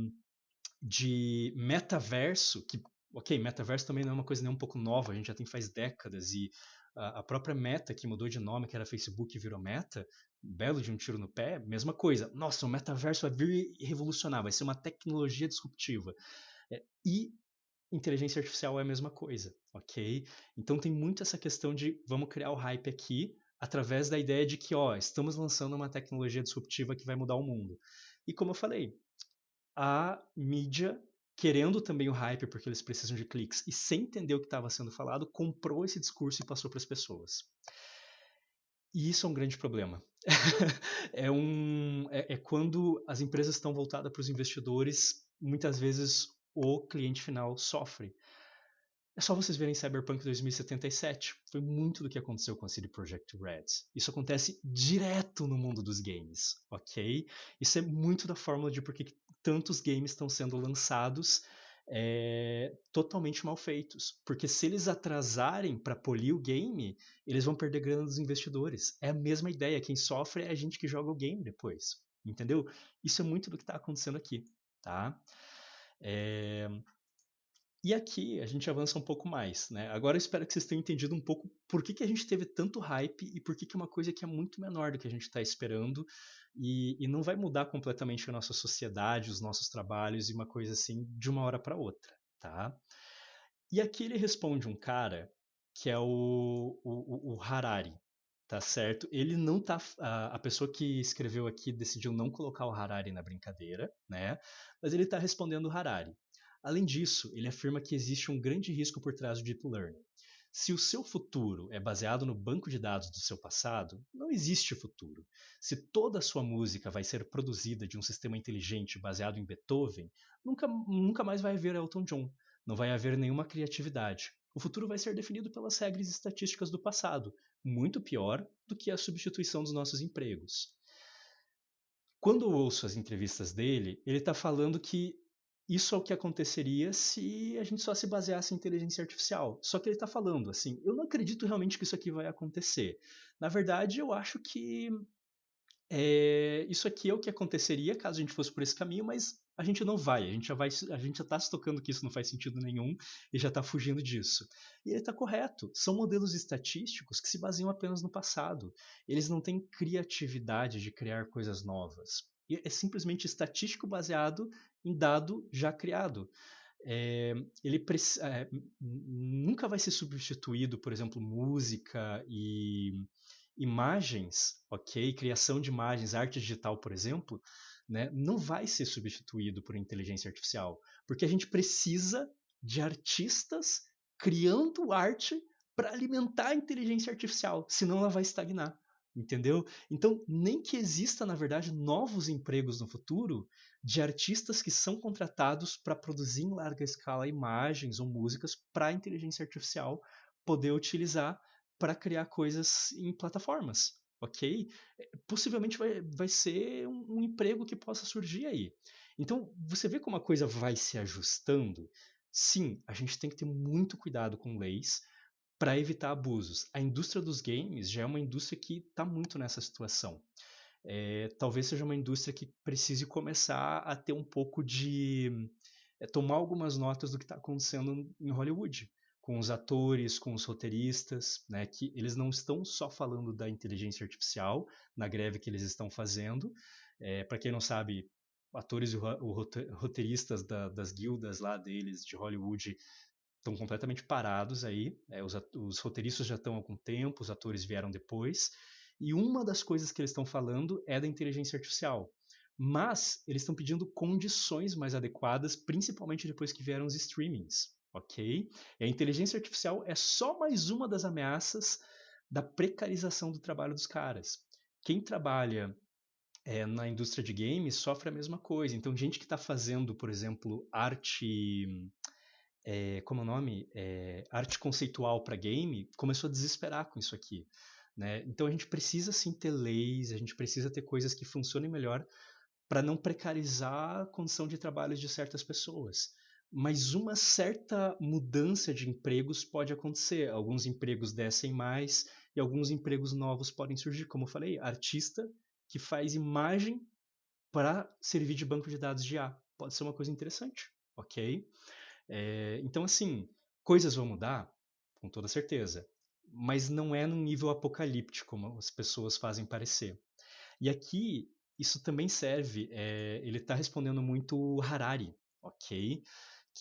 de metaverso, que, ok, metaverso também não é uma coisa nem um pouco nova, a gente já tem faz décadas, e a própria Meta, que mudou de nome, que era Facebook e virou Meta, belo de um tiro no pé, mesma coisa. Nossa, o metaverso vai vir e revolucionar, vai ser uma tecnologia disruptiva. E inteligência artificial é a mesma coisa, ok? Então tem muito essa questão de vamos criar o hype aqui através da ideia de que, ó, estamos lançando uma tecnologia disruptiva que vai mudar o mundo. E como eu falei, a mídia, querendo também o hype porque eles precisam de cliques e sem entender o que estava sendo falado, comprou esse discurso e passou para as pessoas. E isso é um grande problema. É quando as empresas estão voltadas para os investidores, muitas vezes o cliente final sofre. É só vocês verem Cyberpunk 2077. Foi muito do que aconteceu com a CD Projekt Red. Isso acontece direto no mundo dos games, ok? Isso é muito da fórmula de por que tantos games estão sendo lançados totalmente mal feitos. Porque se eles atrasarem para polir o game, eles vão perder grana dos investidores. É a mesma ideia. Quem sofre é a gente que joga o game depois. Entendeu? Isso é muito do que está acontecendo aqui, tá? É, e aqui a gente avança um pouco mais, né? Agora eu espero que vocês tenham entendido um pouco por que a gente teve tanto hype e por que uma coisa que é muito menor do que a gente está esperando e não vai mudar completamente a nossa sociedade, os nossos trabalhos e uma coisa assim de uma hora para outra, tá? E aqui ele responde um cara que é o Harari, tá certo? Ele não tá. A pessoa que escreveu aqui decidiu não colocar o Harari na brincadeira, né? Mas ele está respondendo o Harari. Além disso, ele afirma que existe um grande risco por trás do Deep Learning. Se o seu futuro é baseado no banco de dados do seu passado, não existe futuro. Se toda a sua música vai ser produzida de um sistema inteligente baseado em Beethoven, nunca mais vai haver Elton John. Não vai haver nenhuma criatividade. O futuro vai ser definido pelas regras estatísticas do passado, muito pior do que a substituição dos nossos empregos. Quando eu ouço as entrevistas dele, ele está falando que isso é o que aconteceria se a gente só se baseasse em inteligência artificial. Só que ele está falando assim, eu não acredito realmente que isso aqui vai acontecer. Na verdade, eu acho que isso aqui é o que aconteceria caso a gente fosse por esse caminho, mas a gente não vai. A gente já está se tocando que isso não faz sentido nenhum e já está fugindo disso. E ele está correto. São modelos estatísticos que se baseiam apenas no passado. Eles não têm criatividade de criar coisas novas. E é simplesmente estatístico baseado em dado já criado. É, ele nunca vai ser substituído, por exemplo, música e imagens, ok? Criação de imagens, arte digital, por exemplo, né, não vai ser substituído por inteligência artificial, porque a gente precisa de artistas criando arte para alimentar a inteligência artificial, senão ela vai estagnar, entendeu? Então, nem que exista, na verdade, novos empregos no futuro de artistas que são contratados para produzir em larga escala imagens ou músicas para a inteligência artificial poder utilizar para criar coisas em plataformas, ok? Possivelmente vai ser um emprego que possa surgir aí. Então, você vê como a coisa vai se ajustando? Sim, a gente tem que ter muito cuidado com leis para evitar abusos. A indústria dos games já é uma indústria que está muito nessa situação. Talvez seja uma indústria que precise começar a ter um pouco de tomar algumas notas do que está acontecendo em Hollywood, com os atores, com os roteiristas, né, que eles não estão só falando da inteligência artificial na greve que eles estão fazendo. Para quem não sabe, atores e roteiristas das guildas lá deles de Hollywood estão completamente parados aí. Os roteiristas já estão há algum tempo, os atores vieram depois. E uma das coisas que eles estão falando é da inteligência artificial. Mas eles estão pedindo condições mais adequadas, principalmente depois que vieram os streamings, ok? E a inteligência artificial é só mais uma das ameaças da precarização do trabalho dos caras. Quem trabalha na indústria de games sofre a mesma coisa. Então, gente que está fazendo, por exemplo, arte como é o nome? Arte conceitual para game, começou a desesperar com isso aqui. Né? Então a gente precisa sim ter leis, a gente precisa ter coisas que funcionem melhor para não precarizar a condição de trabalho de certas pessoas. Mas uma certa mudança de empregos pode acontecer. Alguns empregos descem mais e alguns empregos novos podem surgir. Como eu falei, artista que faz imagem para servir de banco de dados de IA. Pode ser uma coisa interessante, ok? Então, assim, coisas vão mudar, com toda certeza, mas não é num nível apocalíptico, como as pessoas fazem parecer. E aqui, isso também serve, ele está respondendo muito o Harari, ok?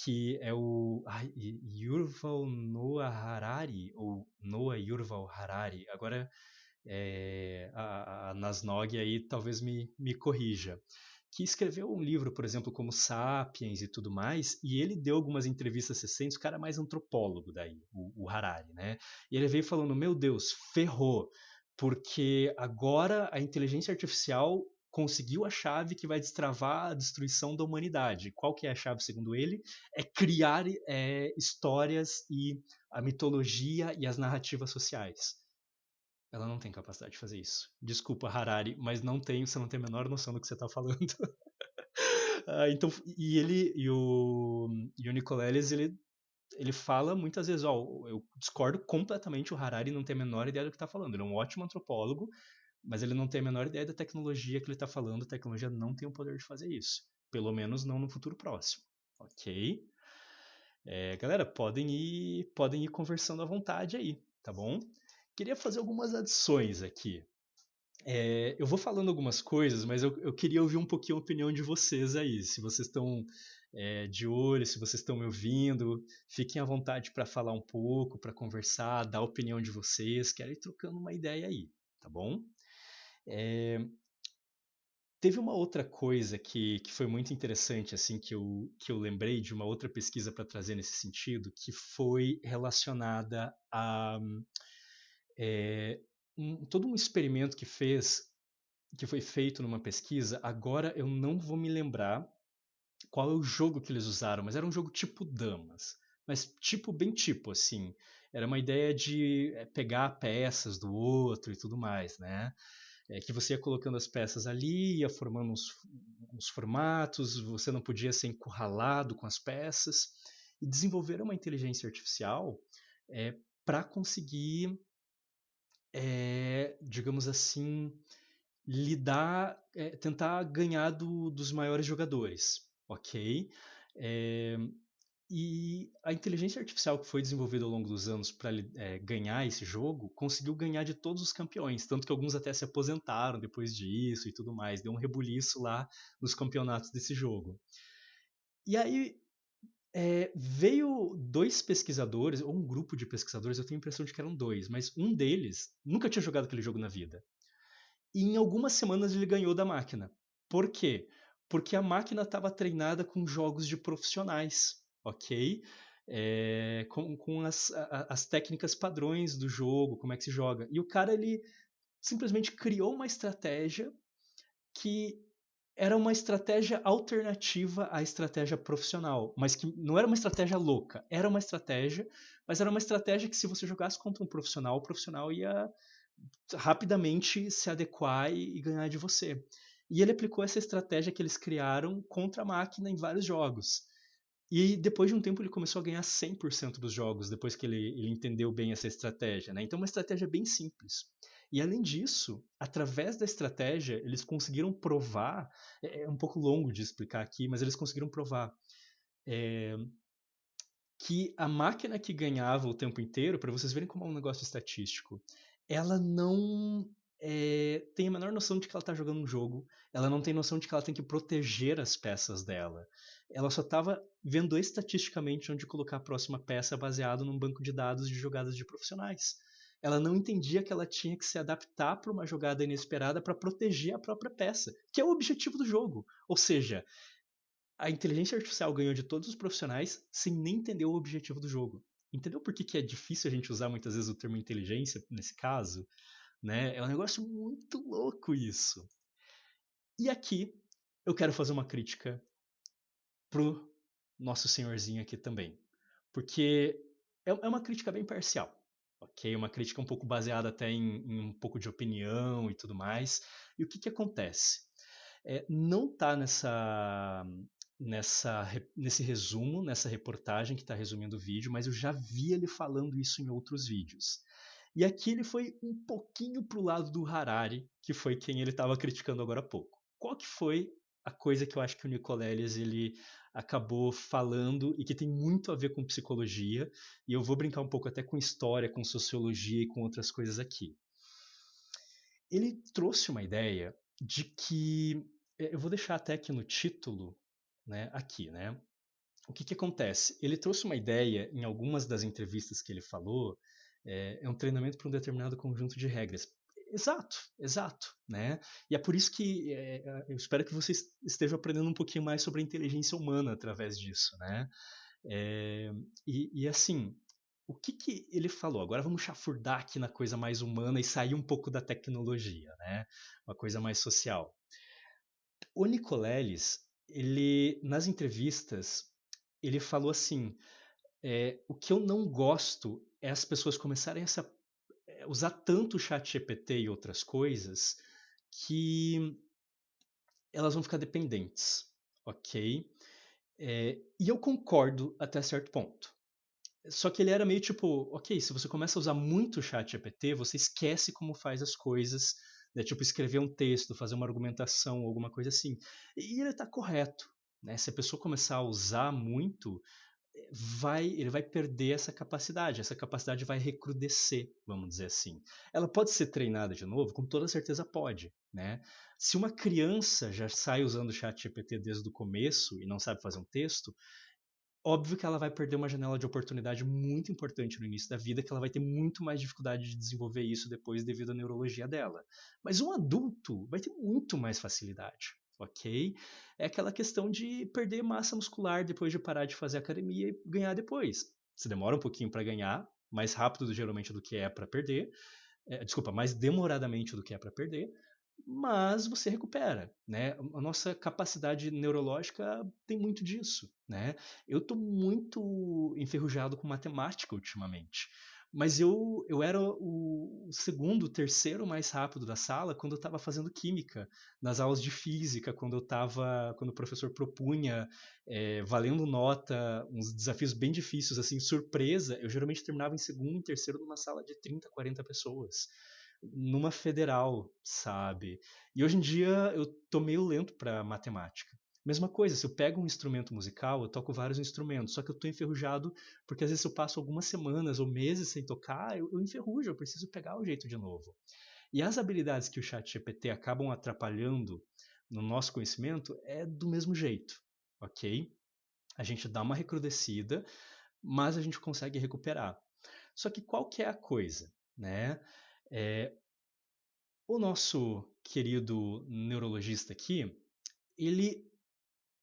Que é o Yuval Noah Harari, ou Noah Yuval Harari. Agora, a Nasnog aí talvez me corrija, que escreveu um livro, por exemplo, como Sapiens e tudo mais, e ele deu algumas entrevistas recentes, o cara é mais antropólogo daí, o Harari, né? E ele veio falando, meu Deus, ferrou, porque agora a inteligência artificial conseguiu a chave que vai destravar a destruição da humanidade. Qual que é a chave, segundo ele? É criar histórias e a mitologia e as narrativas sociais. Ela não tem capacidade de fazer isso. Desculpa, Harari, mas não tem, você não tem a menor noção do que você está falando. Então, e o Nicoleles, ele fala muitas vezes, eu discordo completamente, o Harari não tem a menor ideia do que está falando. Ele é um ótimo antropólogo, mas ele não tem a menor ideia da tecnologia que ele está falando. A tecnologia não tem o poder de fazer isso. Pelo menos não no futuro próximo. Ok? Galera, podem ir conversando à vontade aí, tá bom? Queria fazer algumas adições aqui. Eu vou falando algumas coisas, mas eu queria ouvir um pouquinho a opinião de vocês aí. Se vocês estão de olho, se vocês estão me ouvindo, fiquem à vontade para falar um pouco, para conversar, dar a opinião de vocês. Quero ir trocando uma ideia aí, tá bom? Teve uma outra coisa que foi muito interessante, assim, que eu lembrei de uma outra pesquisa para trazer nesse sentido, que foi relacionada a todo um experimento que foi feito numa pesquisa. Agora eu não vou me lembrar qual é o jogo que eles usaram, mas era um jogo tipo damas, mas tipo bem tipo assim. Era uma ideia de pegar peças do outro e tudo mais, né? Que você ia colocando as peças ali, ia formando uns formatos, você não podia ser encurralado com as peças, e desenvolver uma inteligência artificial para conseguir, digamos assim, tentar ganhar dos maiores jogadores, ok? E a inteligência artificial que foi desenvolvida ao longo dos anos para ganhar esse jogo conseguiu ganhar de todos os campeões, tanto que alguns até se aposentaram depois disso e tudo mais. Deu um rebuliço lá nos campeonatos desse jogo. E aí veio dois pesquisadores, ou um grupo de pesquisadores, eu tenho a impressão de que eram dois, mas um deles nunca tinha jogado aquele jogo na vida. E em algumas semanas ele ganhou da máquina. Por quê? Porque a máquina estava treinada com jogos de profissionais, ok? Com as técnicas padrões do jogo, como é que se joga. E o cara, ele simplesmente criou uma estratégia que era uma estratégia alternativa à estratégia profissional, mas que não era uma estratégia louca, era uma estratégia, mas era uma estratégia que se você jogasse contra um profissional, o profissional ia rapidamente se adequar e ganhar de você. E ele aplicou essa estratégia que eles criaram contra a máquina em vários jogos. E depois de um tempo ele começou a ganhar 100% dos jogos, depois que ele entendeu bem essa estratégia, né? Então uma estratégia bem simples. E além disso, através da estratégia, eles conseguiram provar, é um pouco longo de explicar aqui, mas eles conseguiram provar que a máquina que ganhava o tempo inteiro, para vocês verem como é um negócio estatístico, ela não tem a menor noção de que ela está jogando um jogo, ela não tem noção de que ela tem que proteger as peças dela. Ela só estava vendo estatisticamente onde colocar a próxima peça baseado num banco de dados de jogadas de profissionais. Ela não entendia que ela tinha que se adaptar para uma jogada inesperada para proteger a própria peça, que é o objetivo do jogo. Ou seja, a inteligência artificial ganhou de todos os profissionais sem nem entender o objetivo do jogo. Entendeu por que é difícil a gente usar muitas vezes o termo inteligência nesse caso? Né? É um negócio muito louco isso. E aqui eu quero fazer uma crítica pro nosso senhorzinho aqui também. Porque é uma crítica bem parcial. Ok? Uma crítica um pouco baseada até em um pouco de opinião e tudo mais. E o que acontece? Não está nesse resumo, nessa reportagem que está resumindo o vídeo, mas eu já vi ele falando isso em outros vídeos. E aqui ele foi um pouquinho pro lado do Harari, que foi quem ele estava criticando agora há pouco. Qual que foi a coisa que eu acho que o Nicoleles ele acabou falando e que tem muito a ver com psicologia, e eu vou brincar um pouco até com história, com sociologia e com outras coisas aqui. Ele trouxe uma ideia de que, eu vou deixar até aqui no título, né, aqui, né? O que acontece? Ele trouxe uma ideia em algumas das entrevistas que ele falou, um treinamento para um determinado conjunto de regras. Exato, exato, né? E é por isso que eu espero que vocês estejam aprendendo um pouquinho mais sobre a inteligência humana através disso, né? E assim, o que ele falou? Agora vamos chafurdar aqui na coisa mais humana e sair um pouco da tecnologia, né? Uma coisa mais social. O Nicoleles, ele, nas entrevistas, ele falou assim, o que eu não gosto é as pessoas começarem a usar tanto o chat GPT e outras coisas que elas vão ficar dependentes, ok? E eu concordo até certo ponto. Só que ele era meio tipo, ok, se você começa a usar muito o chat GPT, você esquece como faz as coisas, né? Tipo escrever um texto, fazer uma argumentação, alguma coisa assim. E ele está correto, né? Se a pessoa começar a usar muito, ele vai perder essa capacidade vai recrudescer, vamos dizer assim. Ela pode ser treinada de novo? Com toda certeza pode, né? Se uma criança já sai usando o chat GPT desde o começo e não sabe fazer um texto, óbvio que ela vai perder uma janela de oportunidade muito importante no início da vida, que ela vai ter muito mais dificuldade de desenvolver isso depois devido à neurologia dela. Mas um adulto vai ter muito mais facilidade, ok? É aquela questão de perder massa muscular depois de parar de fazer academia e ganhar depois. Você demora um pouquinho para ganhar, mais rápido geralmente do que é para perder, desculpa, mais demoradamente do que é para perder, mas você recupera, né? A nossa capacidade neurológica tem muito disso, né? Eu estou muito enferrujado com matemática ultimamente, mas eu era o segundo, terceiro mais rápido da sala quando eu estava fazendo química, nas aulas de física, quando o professor propunha, valendo nota, uns desafios bem difíceis, assim, surpresa, eu geralmente terminava em segundo e terceiro numa sala de 30, 40 pessoas numa federal, sabe? E hoje em dia eu tô meio lento para matemática. Mesma coisa, se eu pego um instrumento musical, eu toco vários instrumentos, só que eu tô enferrujado porque às vezes eu passo algumas semanas ou meses sem tocar, eu enferrujo, eu preciso pegar o jeito de novo. E as habilidades que o chat GPT acabam atrapalhando no nosso conhecimento é do mesmo jeito, ok? A gente dá uma recrudescida, mas a gente consegue recuperar. Só que qual que é a coisa, né? É, o nosso querido neurologista aqui, ele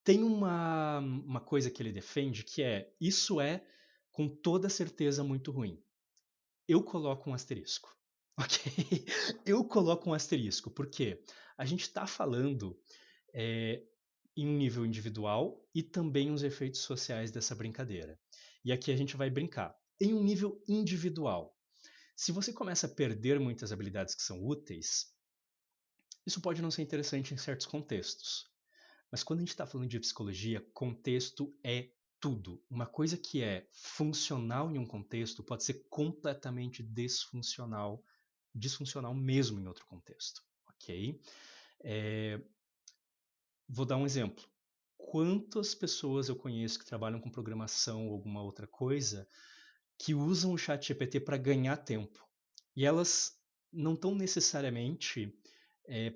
tem uma coisa que ele defende que é: isso é com toda certeza muito ruim. Eu coloco um asterisco, ok? Eu coloco um asterisco, porque a gente está falando é, em um nível individual e também os efeitos sociais dessa brincadeira. E aqui a gente vai brincar. Em um nível individual, se você começa a perder muitas habilidades que são úteis, isso pode não ser interessante em certos contextos. Mas quando a gente está falando de psicologia, contexto é tudo. Uma coisa que é funcional em um contexto pode ser completamente disfuncional mesmo em outro contexto, ok? É, vou dar um exemplo. Quantas pessoas eu conheço que trabalham com programação ou alguma outra coisa que usam o chat GPT para ganhar tempo? E elas não estão necessariamente é,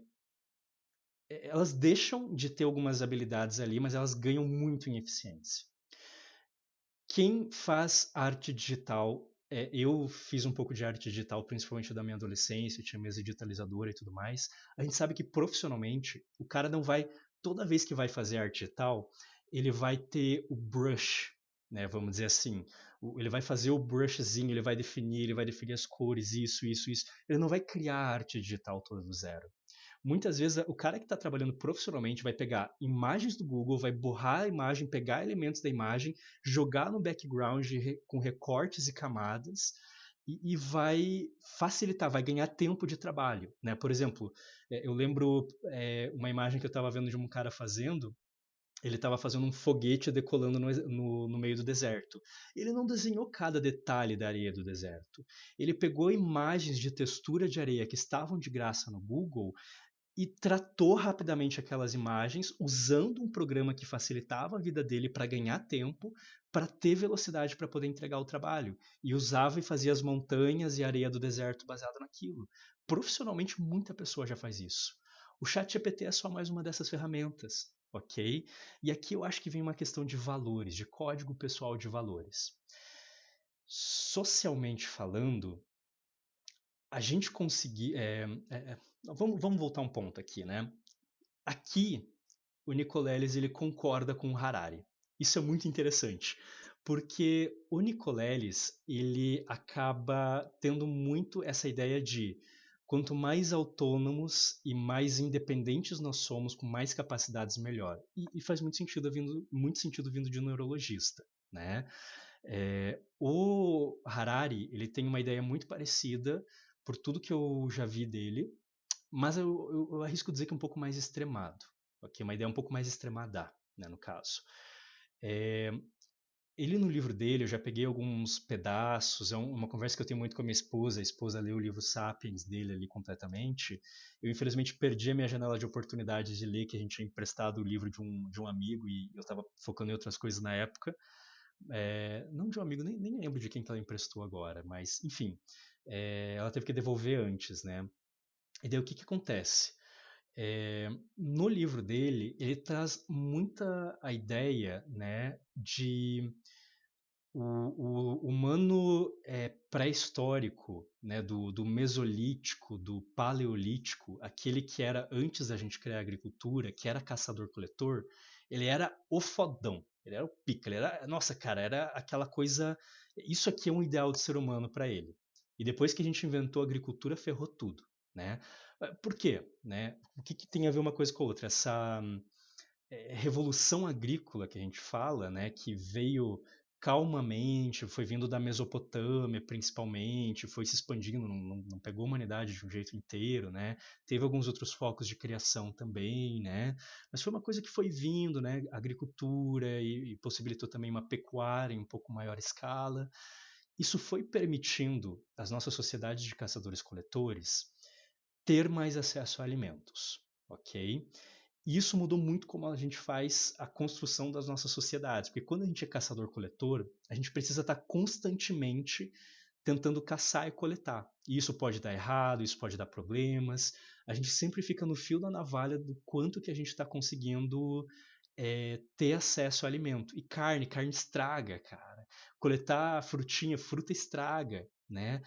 elas deixam de ter algumas habilidades ali, mas elas ganham muito em eficiência. Quem faz arte digital, eu fiz um pouco de arte digital, principalmente da minha adolescência, tinha mesa digitalizadora e tudo mais. A gente sabe que profissionalmente, o cara não vai, toda vez que vai fazer arte digital, ele vai ter o brush, né, vamos dizer assim. Ele vai fazer o brushzinho, ele vai definir as cores, isso. Ele não vai criar a arte digital toda do zero. Muitas vezes o cara que está trabalhando profissionalmente vai pegar imagens do Google, vai borrar a imagem, pegar elementos da imagem, jogar no background com recortes e camadas e vai facilitar, vai ganhar tempo de trabalho, né? Por exemplo, eu lembro uma imagem que eu estava vendo de um cara fazendo. Ele estava fazendo um foguete decolando no meio do deserto. Ele não desenhou cada detalhe da areia do deserto. Ele pegou imagens de textura de areia que estavam de graça no Google e tratou rapidamente aquelas imagens usando um programa que facilitava a vida dele para ganhar tempo, para ter velocidade para poder entregar o trabalho. E usava e fazia as montanhas e a areia do deserto baseado naquilo. Profissionalmente, muita pessoa já faz isso. O ChatGPT é só mais uma dessas ferramentas, ok? E aqui eu acho que vem uma questão de valores, de código pessoal de valores. Socialmente falando, a gente conseguir. Vamos voltar um ponto aqui, né? Aqui, o Nicoleles ele concorda com o Harari. Isso é muito interessante, porque o Nicoleles ele acaba tendo muito essa ideia de quanto mais autônomos e mais independentes nós somos, com mais capacidades, melhor. E faz muito sentido vindo de um neurologista, né? O Harari, ele tem uma ideia muito parecida por tudo que eu já vi dele, mas eu arrisco dizer que é um pouco mais extremado, ok? Uma ideia um pouco mais extremada, né, no caso. Ele, no livro dele, eu já peguei alguns pedaços, uma conversa que eu tenho muito com a esposa leu o livro Sapiens dele ali completamente. Eu, infelizmente, perdi a minha janela de oportunidade de ler, que a gente tinha emprestado o livro de um amigo e eu estava focando em outras coisas na época. Não de um amigo, nem lembro de quem que ela emprestou agora, mas, enfim, ela teve que devolver antes, né? E daí o que acontece? No livro dele, ele traz muita a ideia, né, de o humano pré-histórico, né, do Mesolítico, do Paleolítico, aquele que era antes da gente criar a agricultura, que era caçador-coletor, ele era o fodão, ele era o pica, ele era, nossa, cara, era aquela coisa, isso aqui é um ideal de ser humano para ele. E depois que a gente inventou a agricultura, ferrou tudo, né? Por quê? Né? O que tem a ver uma coisa com a outra? Essa revolução agrícola que a gente fala, né, que veio calmamente, foi vindo da Mesopotâmia principalmente, foi se expandindo, não pegou a humanidade de um jeito inteiro, né? Teve alguns outros focos de criação também, né? Mas foi uma coisa que foi vindo, né? Agricultura e possibilitou também uma pecuária em um pouco maior escala. Isso foi permitindo às nossas sociedades de caçadores-coletores ter mais acesso a alimentos, ok? E isso mudou muito como a gente faz a construção das nossas sociedades, porque quando a gente é caçador-coletor, a gente precisa estar constantemente tentando caçar e coletar. E isso pode dar errado, isso pode dar problemas. A gente sempre fica no fio da navalha do quanto que a gente está conseguindo ter acesso ao alimento. E carne estraga, cara. Coletar frutinha, fruta estraga, né?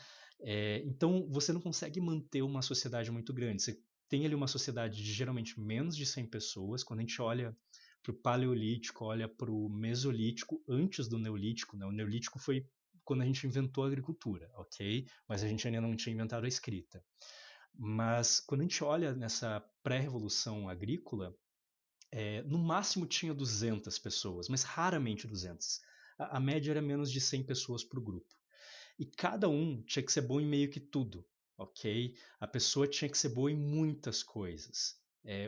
Então você não consegue manter uma sociedade muito grande. Você tem ali uma sociedade de geralmente menos de 100 pessoas. Quando a gente olha para o Paleolítico, olha para o Mesolítico, antes do Neolítico, né? O Neolítico foi quando a gente inventou a agricultura, ok? Mas a gente ainda não tinha inventado a escrita. Mas quando a gente olha nessa pré-revolução agrícola, no máximo tinha 200 pessoas, mas raramente 200. A média era menos de 100 pessoas por grupo. E cada um tinha que ser bom em meio que tudo, ok? A pessoa tinha que ser boa em muitas coisas.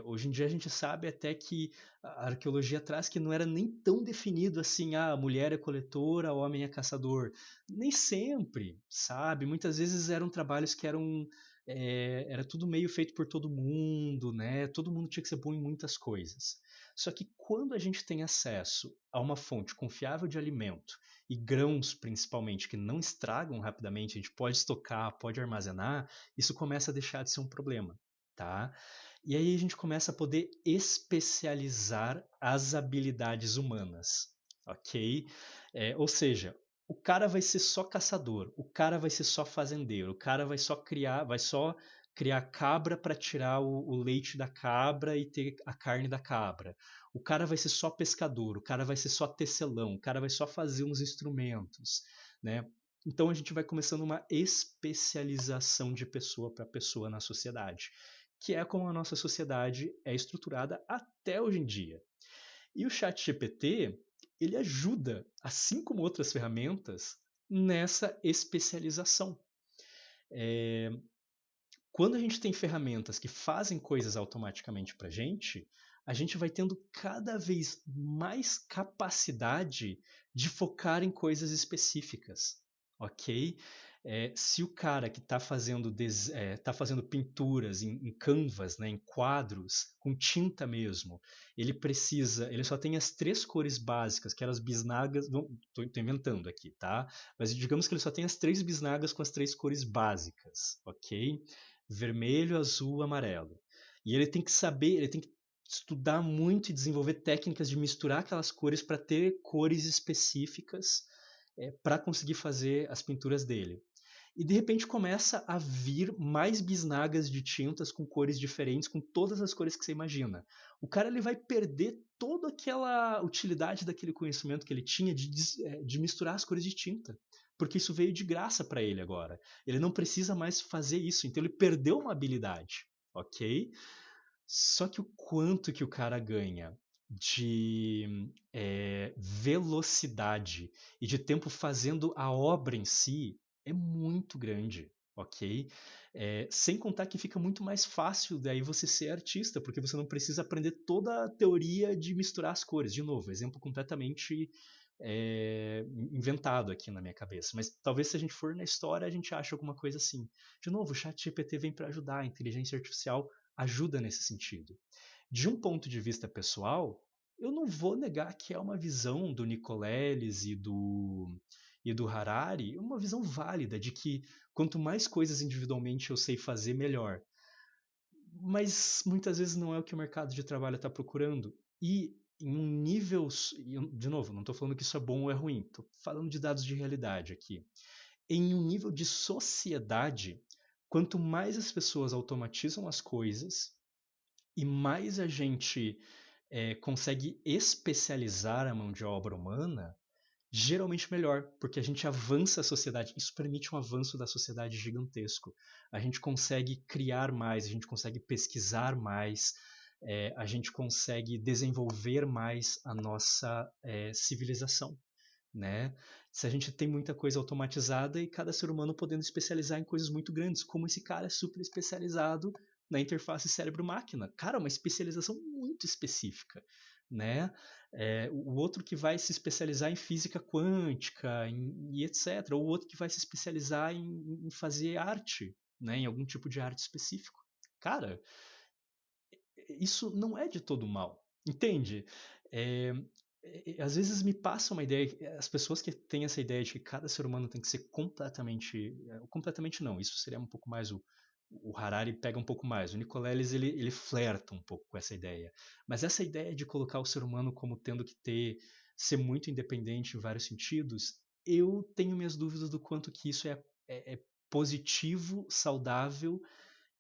Hoje em dia a gente sabe até que a arqueologia traz que não era nem tão definido assim, a mulher é coletora, o homem é caçador. Nem sempre, sabe? Muitas vezes eram trabalhos que era tudo meio feito por todo mundo, né? Todo mundo tinha que ser bom em muitas coisas. Só que quando a gente tem acesso a uma fonte confiável de alimento, e grãos principalmente que não estragam rapidamente, a gente pode estocar, pode armazenar, isso começa a deixar de ser um problema, tá? E aí a gente começa a poder especializar as habilidades humanas, ok? Ou seja, o cara vai ser só caçador, o cara vai ser só fazendeiro, o cara vai só criar cabra para tirar o leite da cabra e ter a carne da cabra. O cara vai ser só pescador, o cara vai ser só tecelão, o cara vai só fazer uns instrumentos, né? Então a gente vai começando uma especialização de pessoa para pessoa na sociedade, que é como a nossa sociedade é estruturada até hoje em dia. E o ChatGPT, ele ajuda, assim como outras ferramentas, nessa especialização. Quando a gente tem ferramentas que fazem coisas automaticamente para a gente vai tendo cada vez mais capacidade de focar em coisas específicas, ok? Se o cara que está tá fazendo pinturas em canvas, né, em quadros, com tinta mesmo, ele só tem as 3 cores básicas, que eram as bisnagas, estou inventando aqui, tá? Mas digamos que ele só tem as 3 bisnagas com as 3 cores básicas, ok? Vermelho, azul, amarelo. E ele tem que saber, ele tem que estudar muito e desenvolver técnicas de misturar aquelas cores para ter cores específicas para conseguir fazer as pinturas dele. e de repente começa a vir mais bisnagas de tintas com cores diferentes, com todas as cores que você imagina. O cara ele vai perder toda aquela utilidade daquele conhecimento que ele tinha de misturar as cores de tinta. Porque isso veio de graça para ele agora. Ele não precisa mais fazer isso, então ele perdeu uma habilidade, ok? Só que o quanto que o cara ganha de velocidade e de tempo fazendo a obra em si é muito grande, ok? Sem contar que fica muito mais fácil daí você ser artista, porque você não precisa aprender toda a teoria de misturar as cores. De novo, exemplo completamente inventado aqui na minha cabeça. Mas talvez se a gente for na história, a gente ache alguma coisa assim. De novo, o ChatGPT vem para ajudar, a inteligência artificial ajuda nesse sentido. De um ponto de vista pessoal, eu não vou negar que é uma visão do Nicoleles e do Harari, uma visão válida de que quanto mais coisas individualmente eu sei fazer, melhor. Mas muitas vezes não é o que o mercado de trabalho está procurando. E em um nível. De novo, não estou falando que isso é bom ou é ruim, estou falando de dados de realidade aqui. Em um nível de sociedade, quanto mais as pessoas automatizam as coisas e mais a gente consegue especializar a mão de obra humana, geralmente melhor, porque a gente avança a sociedade. Isso permite um avanço da sociedade gigantesco. A gente consegue criar mais, a gente consegue pesquisar mais, a gente consegue desenvolver mais a nossa civilização, né? Se a gente tem muita coisa automatizada e cada ser humano podendo especializar em coisas muito grandes, como esse cara é super especializado na interface cérebro-máquina. Cara, uma especialização muito específica, né? O outro que vai se especializar em física quântica e etc. Ou o outro que vai se especializar em fazer arte, né? Em algum tipo de arte específico. Cara, isso não é de todo mal, entende? É, às vezes me passa uma ideia, as pessoas que têm essa ideia de que cada ser humano tem que ser completamente não, isso seria um pouco mais o Harari pega um pouco mais, o Nicoleles ele flerta um pouco com essa ideia, mas essa ideia de colocar o ser humano como tendo que ser muito independente em vários sentidos, eu tenho minhas dúvidas do quanto que isso é positivo, saudável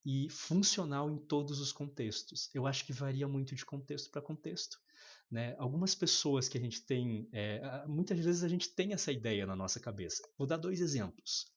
e funcional em todos os contextos. Eu acho que varia muito de contexto para contexto. Né? Algumas pessoas que a gente tem, muitas vezes a gente tem essa ideia na nossa cabeça. Vou dar 2 exemplos: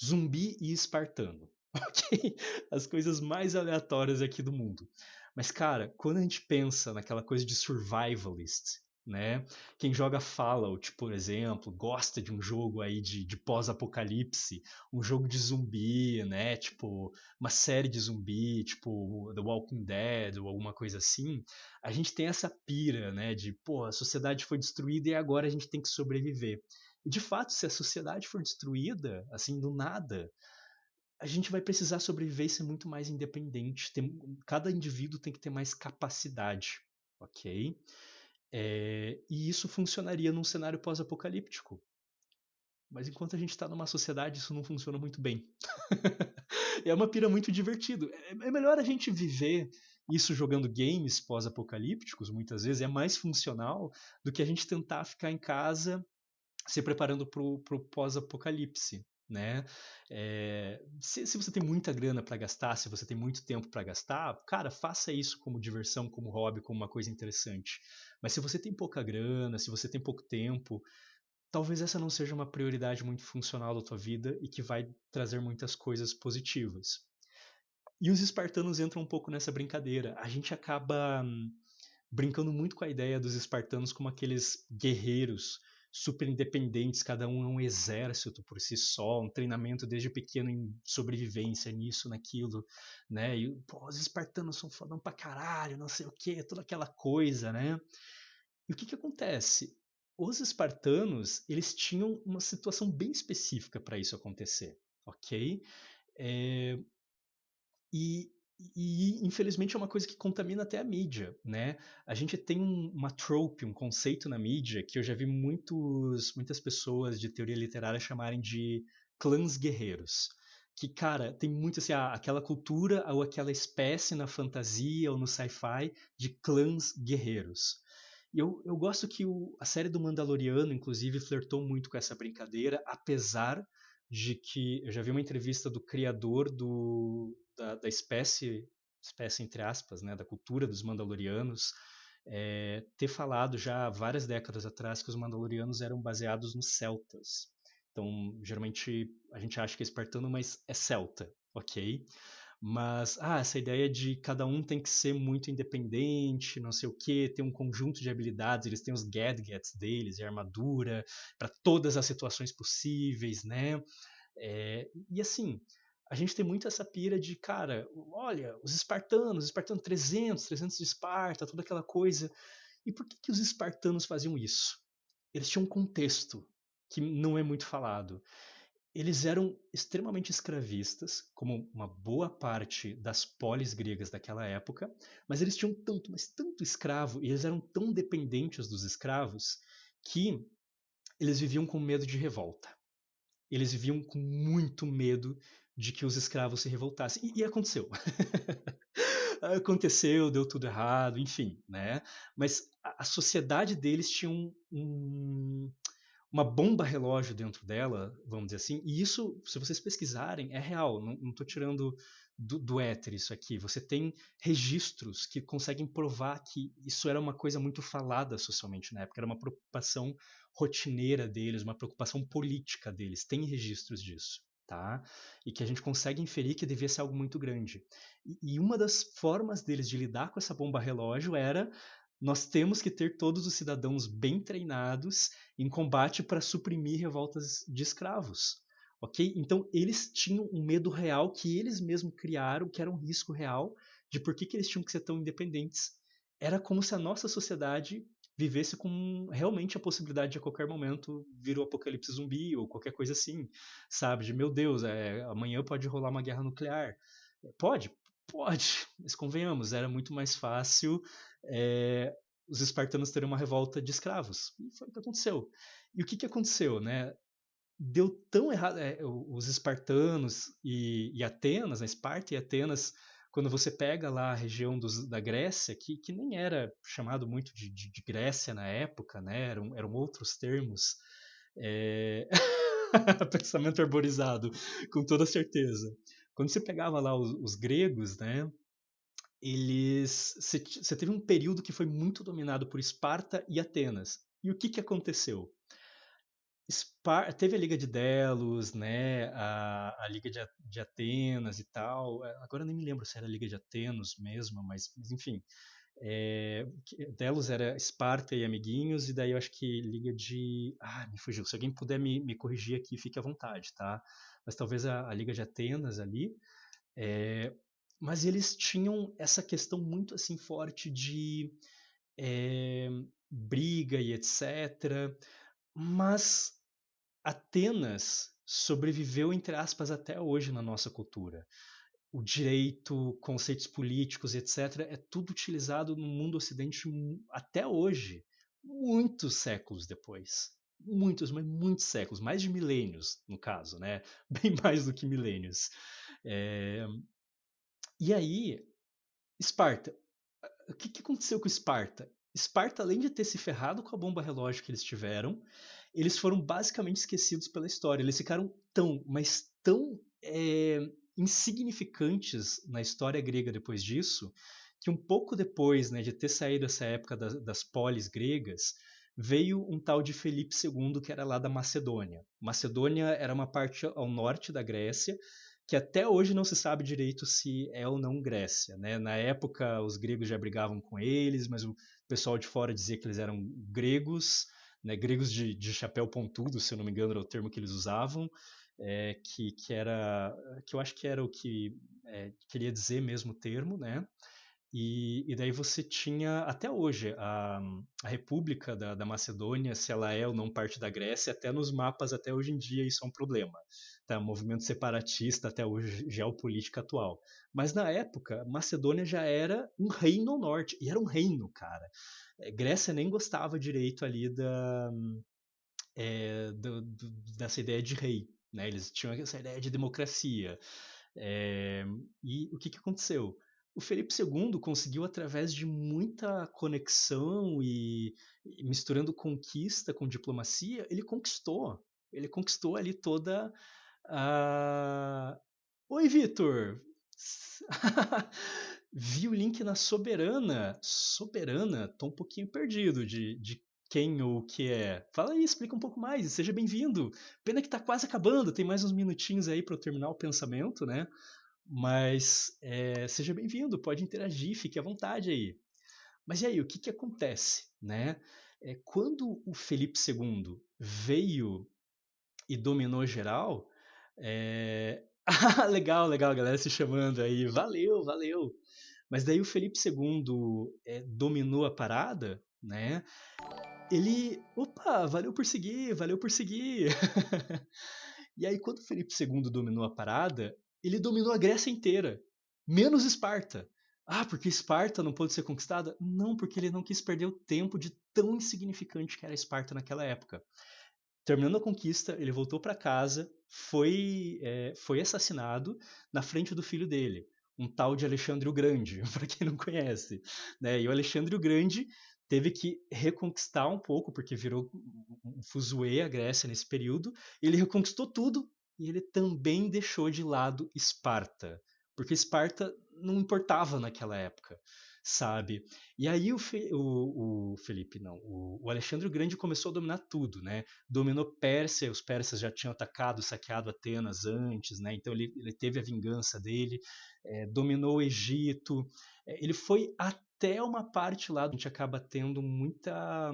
zumbi e espartano. Ok? As coisas mais aleatórias aqui do mundo. Mas, cara, quando a gente pensa naquela coisa de survivalist, né? Quem joga Fallout, por exemplo, gosta de um jogo aí de pós-apocalipse, um jogo de zumbi, né? Tipo, uma série de zumbi, tipo The Walking Dead ou alguma coisa assim. A gente tem essa pira, né? De, pô, a sociedade foi destruída e agora a gente tem que sobreviver. E de fato, se a sociedade for destruída, assim, do nada, a gente vai precisar sobreviver e ser muito mais independente. Cada indivíduo tem que ter mais capacidade, ok? E isso funcionaria num cenário pós-apocalíptico. Mas enquanto a gente está numa sociedade, isso não funciona muito bem. É uma pira muito divertido. É melhor a gente viver isso jogando games pós-apocalípticos, muitas vezes, é mais funcional do que a gente tentar ficar em casa se preparando para o pós-apocalipse. Né? Se você tem muita grana para gastar, se você tem muito tempo para gastar, cara, faça isso como diversão, como hobby, como uma coisa interessante. Mas se você tem pouca grana, se você tem pouco tempo, talvez essa não seja uma prioridade muito funcional da tua vida e que vai trazer muitas coisas positivas. E os espartanos entram um pouco nessa brincadeira. A gente acaba brincando muito com a ideia dos espartanos como aqueles guerreiros super independentes, cada um é um exército por si só, um treinamento desde pequeno em sobrevivência, nisso, naquilo, né? E, pô, os espartanos são fodão pra caralho, não sei o que, toda aquela coisa, né? E o que acontece? Os espartanos, eles tinham uma situação bem específica para isso acontecer, ok? É, e, infelizmente é uma coisa que contamina até a mídia, né? A gente tem uma trope, um conceito na mídia que eu já vi muitas pessoas de teoria literária chamarem de clãs guerreiros. Que, cara, tem muito assim, aquela cultura ou aquela espécie na fantasia ou no sci-fi de clãs guerreiros. E eu gosto que a série do Mandaloriano, inclusive, flertou muito com essa brincadeira, apesar de que eu já vi uma entrevista do criador da espécie entre aspas, né, da cultura dos Mandalorianos, ter falado já várias décadas atrás que os Mandalorianos eram baseados nos celtas. Então, geralmente a gente acha que é espartano, mas é celta, ok? Mas, essa ideia de cada um tem que ser muito independente, não sei o quê, ter um conjunto de habilidades, eles têm os gadgets deles, e a armadura, para todas as situações possíveis, né? E assim, a gente tem muito essa pira de, cara, olha, os espartanos 300 de Esparta, toda aquela coisa. E por que os espartanos faziam isso? Eles tinham um contexto que não é muito falado. Eles eram extremamente escravistas, como uma boa parte das polis gregas daquela época, mas eles tinham tanto, mas tanto escravo, e eles eram tão dependentes dos escravos, que eles viviam com medo de revolta. Eles viviam com muito medo de que os escravos se revoltassem. E aconteceu. Aconteceu, deu tudo errado, enfim, né? Mas a sociedade deles tinha uma bomba relógio dentro dela, vamos dizer assim, e isso, se vocês pesquisarem, é real, não estou tirando do éter isso aqui. Você tem registros que conseguem provar que isso era uma coisa muito falada socialmente na época, era uma preocupação rotineira deles, uma preocupação política deles, tem registros disso. Tá? E que a gente consegue inferir que devia ser algo muito grande. E uma das formas deles de lidar com essa bomba relógio era: nós temos que ter todos os cidadãos bem treinados em combate para suprimir revoltas de escravos. Ok? Então eles tinham um medo real que eles mesmos criaram, que era um risco real de por que eles tinham que ser tão independentes. Era como se a nossa sociedade vivesse com realmente a possibilidade de a qualquer momento vir o apocalipse zumbi ou qualquer coisa assim, sabe? De meu Deus, amanhã pode rolar uma guerra nuclear. Pode, pode, mas convenhamos, era muito mais fácil é, os espartanos terem uma revolta de escravos. E foi o que aconteceu. E o que aconteceu, né? Deu tão errado. Os espartanos e Atenas, né, Esparta e Atenas, quando você pega lá a região da Grécia, que nem era chamado muito de Grécia na época, né? Eram outros termos. É... Pensamento arborizado, com toda certeza. Quando você pegava lá os gregos, né? Você teve um período que foi muito dominado por Esparta e Atenas. E o que aconteceu? Teve a Liga de Delos, né, a Liga de Atenas e tal. Agora eu nem me lembro se era a Liga de Atenos mesmo, mas enfim. Delos era Esparta e amiguinhos, e daí eu acho que Liga de. Me fugiu. Se alguém puder me corrigir aqui, fique à vontade, tá? Mas talvez a Liga de Atenas ali. É, mas eles tinham essa questão muito assim forte de é, briga e etc. Mas Atenas sobreviveu, entre aspas, até hoje na nossa cultura. O direito, conceitos políticos, etc., é tudo utilizado no mundo ocidente até hoje, muitos séculos depois. Muitos, mas muitos séculos, mais de milênios, no caso, né? Bem mais do que milênios. É... E aí, Esparta. O que aconteceu com Esparta? Esparta, além de ter se ferrado com a bomba relógio que eles tiveram, eles foram basicamente esquecidos pela história. Eles ficaram tão, mas tão insignificantes na história grega depois disso, que um pouco depois, né, de ter saído essa época das polis gregas, veio um tal de Felipe II, que era lá da Macedônia. Macedônia era uma parte ao norte da Grécia, que até hoje não se sabe direito se é ou não Grécia, né? Na época, os gregos já brigavam com eles, mas o pessoal de fora dizia que eles eram gregos, né? Gregos de chapéu pontudo, se eu não me engano, era o termo que eles usavam, que eu acho que era o que queria dizer mesmo o termo, né? E daí você tinha, até hoje, a República da Macedônia, se ela é ou não parte da Grécia, até nos mapas, até hoje em dia, isso é um problema. Tá? Movimento separatista até hoje, geopolítica atual. Mas na época, Macedônia já era um reino ao norte, e era um reino, cara. Grécia nem gostava direito ali dessa ideia de rei. Né? Eles tinham essa ideia de democracia. E o que aconteceu? O Felipe II conseguiu, através de muita conexão e misturando conquista com diplomacia, ele conquistou ali toda Ah, oi, Vitor! Vi o link na Soberana. Soberana? Tô um pouquinho perdido de quem ou o que é. Fala aí, explica um pouco mais. Seja bem-vindo. Pena que tá quase acabando, tem mais uns minutinhos aí para eu terminar o pensamento, né? Mas seja bem-vindo, pode interagir, fique à vontade aí. Mas e aí, o que que acontece, né? Quando o Felipe II veio e dominou geral. Ah, legal, legal, a galera se chamando aí. Valeu, valeu. Mas daí o Felipe II dominou a parada, né? Ele. Opa, valeu por seguir, valeu por seguir. E aí, quando o Felipe II dominou a parada, ele dominou a Grécia inteira, menos Esparta. Ah, porque Esparta não pôde ser conquistada? Não, porque ele não quis perder o tempo de tão insignificante que era Esparta naquela época. Terminando a conquista, ele voltou para casa, foi assassinado na frente do filho dele, um tal de Alexandre o Grande, para quem não conhece. Né? E o Alexandre o Grande teve que reconquistar um pouco, porque virou um fuzuê a Grécia nesse período. Ele reconquistou tudo e ele também deixou de lado Esparta, porque Esparta não importava naquela época, sabe? E aí o Felipe, não, o Alexandre o Grande começou a dominar tudo, né? Dominou Pérsia, os persas já tinham atacado, saqueado Atenas antes, né? Então ele teve a vingança dele, dominou o Egito, ele foi até uma parte lá, a gente acaba tendo muita.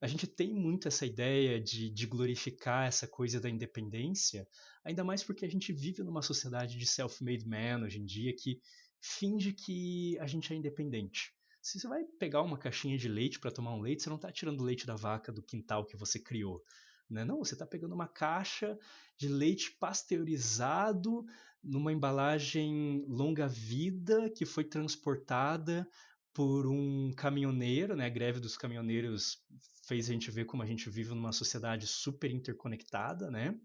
A gente tem muito essa ideia de glorificar essa coisa da independência, ainda mais porque a gente vive numa sociedade de self-made man hoje em dia que finge que a gente é independente. Se você vai pegar uma caixinha de leite para tomar um leite, você não está tirando leite da vaca do quintal que você criou. Né? Não, você está pegando uma caixa de leite pasteurizado numa embalagem longa-vida que foi transportada por um caminhoneiro, né? A greve dos caminhoneiros fez a gente ver como a gente vive numa sociedade super interconectada, né?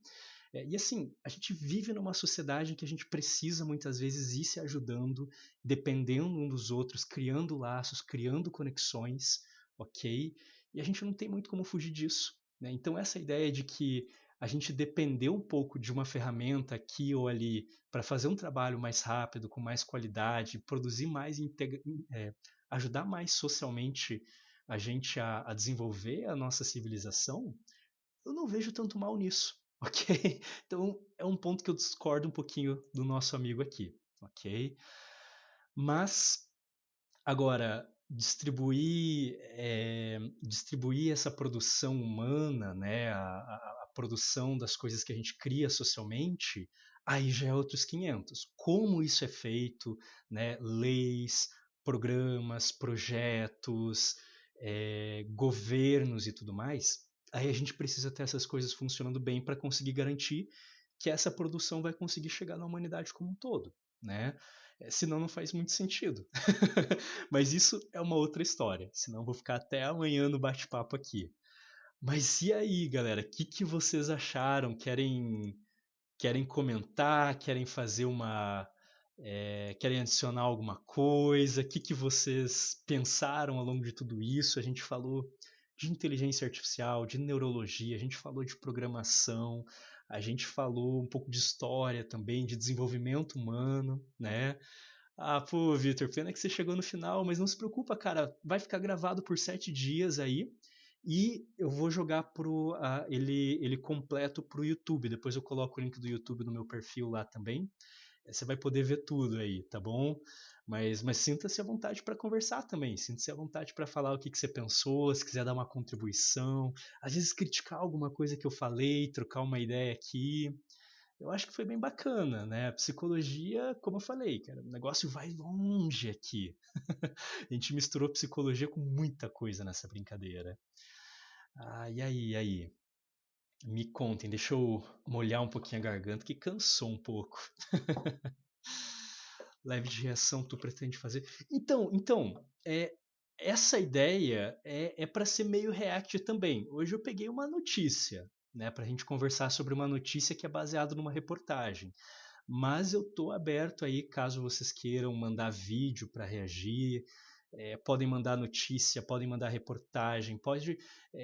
E assim, a gente vive numa sociedade em que a gente precisa muitas vezes ir se ajudando, dependendo um dos outros, criando laços, criando conexões, ok? E a gente não tem muito como fugir disso. Né? Então, essa ideia de que a gente depender um pouco de uma ferramenta aqui ou ali para fazer um trabalho mais rápido, com mais qualidade, produzir mais, ajudar mais socialmente a gente a desenvolver a nossa civilização, eu não vejo tanto mal nisso, ok? Então é um ponto que eu discordo um pouquinho do nosso amigo aqui, ok? Mas agora distribuir essa produção humana, né, a produção das coisas que a gente cria socialmente, aí já é outros 500. Como isso é feito, né, leis, programas, projetos, governos e tudo mais, aí a gente precisa ter essas coisas funcionando bem para conseguir garantir que essa produção vai conseguir chegar na humanidade como um todo, né? Senão não faz muito sentido. Mas isso é uma outra história, senão eu vou ficar até amanhã no bate-papo aqui. Mas e aí, galera? O que, que vocês acharam? Querem comentar? Querem fazer uma. Querem adicionar alguma coisa? O que, que vocês pensaram ao longo de tudo isso? A gente falou de inteligência artificial, de neurologia, a gente falou de programação, a gente falou um pouco de história também, de desenvolvimento humano, né? Ah, pô, Vitor, pena que você chegou no final, mas não se preocupa, cara. Vai ficar gravado por 7 dias aí. E eu vou jogar ele completo pro YouTube. Depois eu coloco o link do YouTube no meu perfil lá também. Você vai poder ver tudo aí, tá bom? Mas sinta-se à vontade para conversar também. Sinta-se à vontade para falar o que, que você pensou, se quiser dar uma contribuição. Às vezes criticar alguma coisa que eu falei, trocar uma ideia aqui. Eu acho que foi bem bacana, né? A psicologia, como eu falei, cara, o negócio vai longe aqui. A gente misturou psicologia com muita coisa nessa brincadeira. Ah, e aí? Me contem, deixa eu molhar um pouquinho a garganta, que cansou um pouco. Leve de reação tu pretende fazer? Então, essa ideia é para ser meio react também. Hoje eu peguei uma notícia, né, para a gente conversar sobre uma notícia que é baseada numa reportagem. Mas eu tô aberto aí, caso vocês queiram mandar vídeo para reagir. podem mandar notícia, podem mandar reportagem,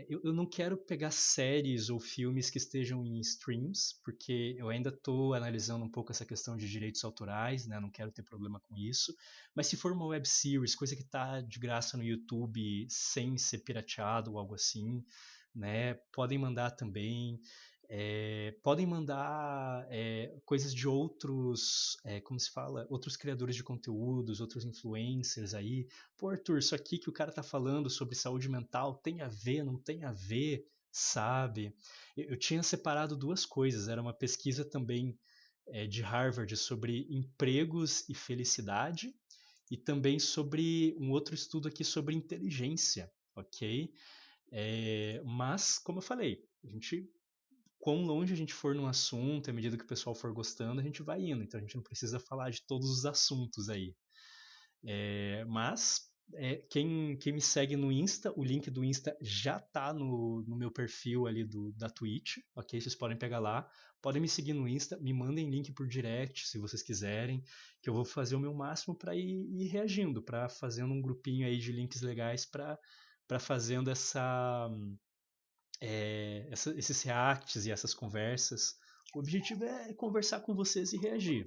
eu não quero pegar séries ou filmes que estejam em streams, porque eu ainda estou analisando um pouco essa questão de direitos autorais, né? Não quero ter problema com isso. Mas se for uma web series, coisa que está de graça no YouTube, sem ser pirateado ou algo assim, né? Podem mandar também. Podem mandar coisas de outros, como se fala, outros criadores de conteúdos, outros influencers aí. Pô, Arthur, isso aqui que o cara tá falando sobre saúde mental tem a ver, não tem a ver, sabe? Eu tinha separado duas coisas. Era uma pesquisa também de Harvard sobre empregos e felicidade, e também sobre um outro estudo aqui sobre inteligência, ok? Mas, como eu falei, quão longe a gente for num assunto, à medida que o pessoal for gostando, a gente vai indo. Então a gente não precisa falar de todos os assuntos aí. Mas quem me segue no Insta, o link do Insta já tá no meu perfil ali da Twitch, ok? Vocês podem pegar lá. Podem me seguir no Insta, me mandem link por direct se vocês quiserem, que eu vou fazer o meu máximo para ir reagindo, para fazendo um grupinho aí de links legais para fazendo esses reacts e essas conversas. O objetivo é conversar com vocês e reagir.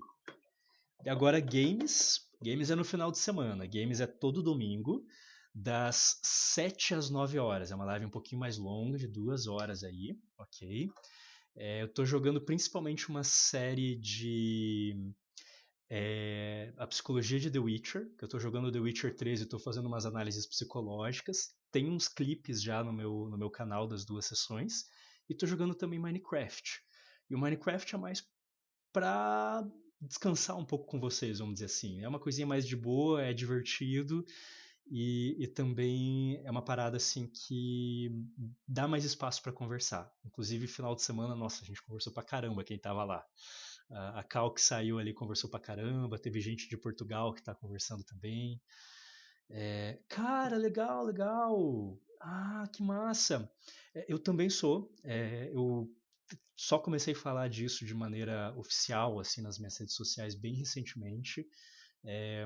E agora, games. Games é no final de semana. Games é todo domingo, das 7 às 9 horas. É uma live um pouquinho mais longa, de 2 horas aí, ok? Eu tô jogando principalmente uma série de. A psicologia de The Witcher, que eu tô jogando The Witcher 3 e tô fazendo umas análises psicológicas. Tem uns clipes já no meu canal das duas sessões. E tô jogando também Minecraft. E o Minecraft é mais pra descansar um pouco com vocês, vamos dizer assim. É uma coisinha mais de boa, é divertido e também é uma parada assim que dá mais espaço para conversar. Inclusive, final de semana, nossa, a gente conversou pra caramba quem tava lá. A Cal que saiu ali conversou pra caramba, teve gente de Portugal que tá conversando também. Cara, legal, legal. Ah, que massa. Eu também sou. Eu só comecei a falar disso de maneira oficial, assim, nas minhas redes sociais bem recentemente. É,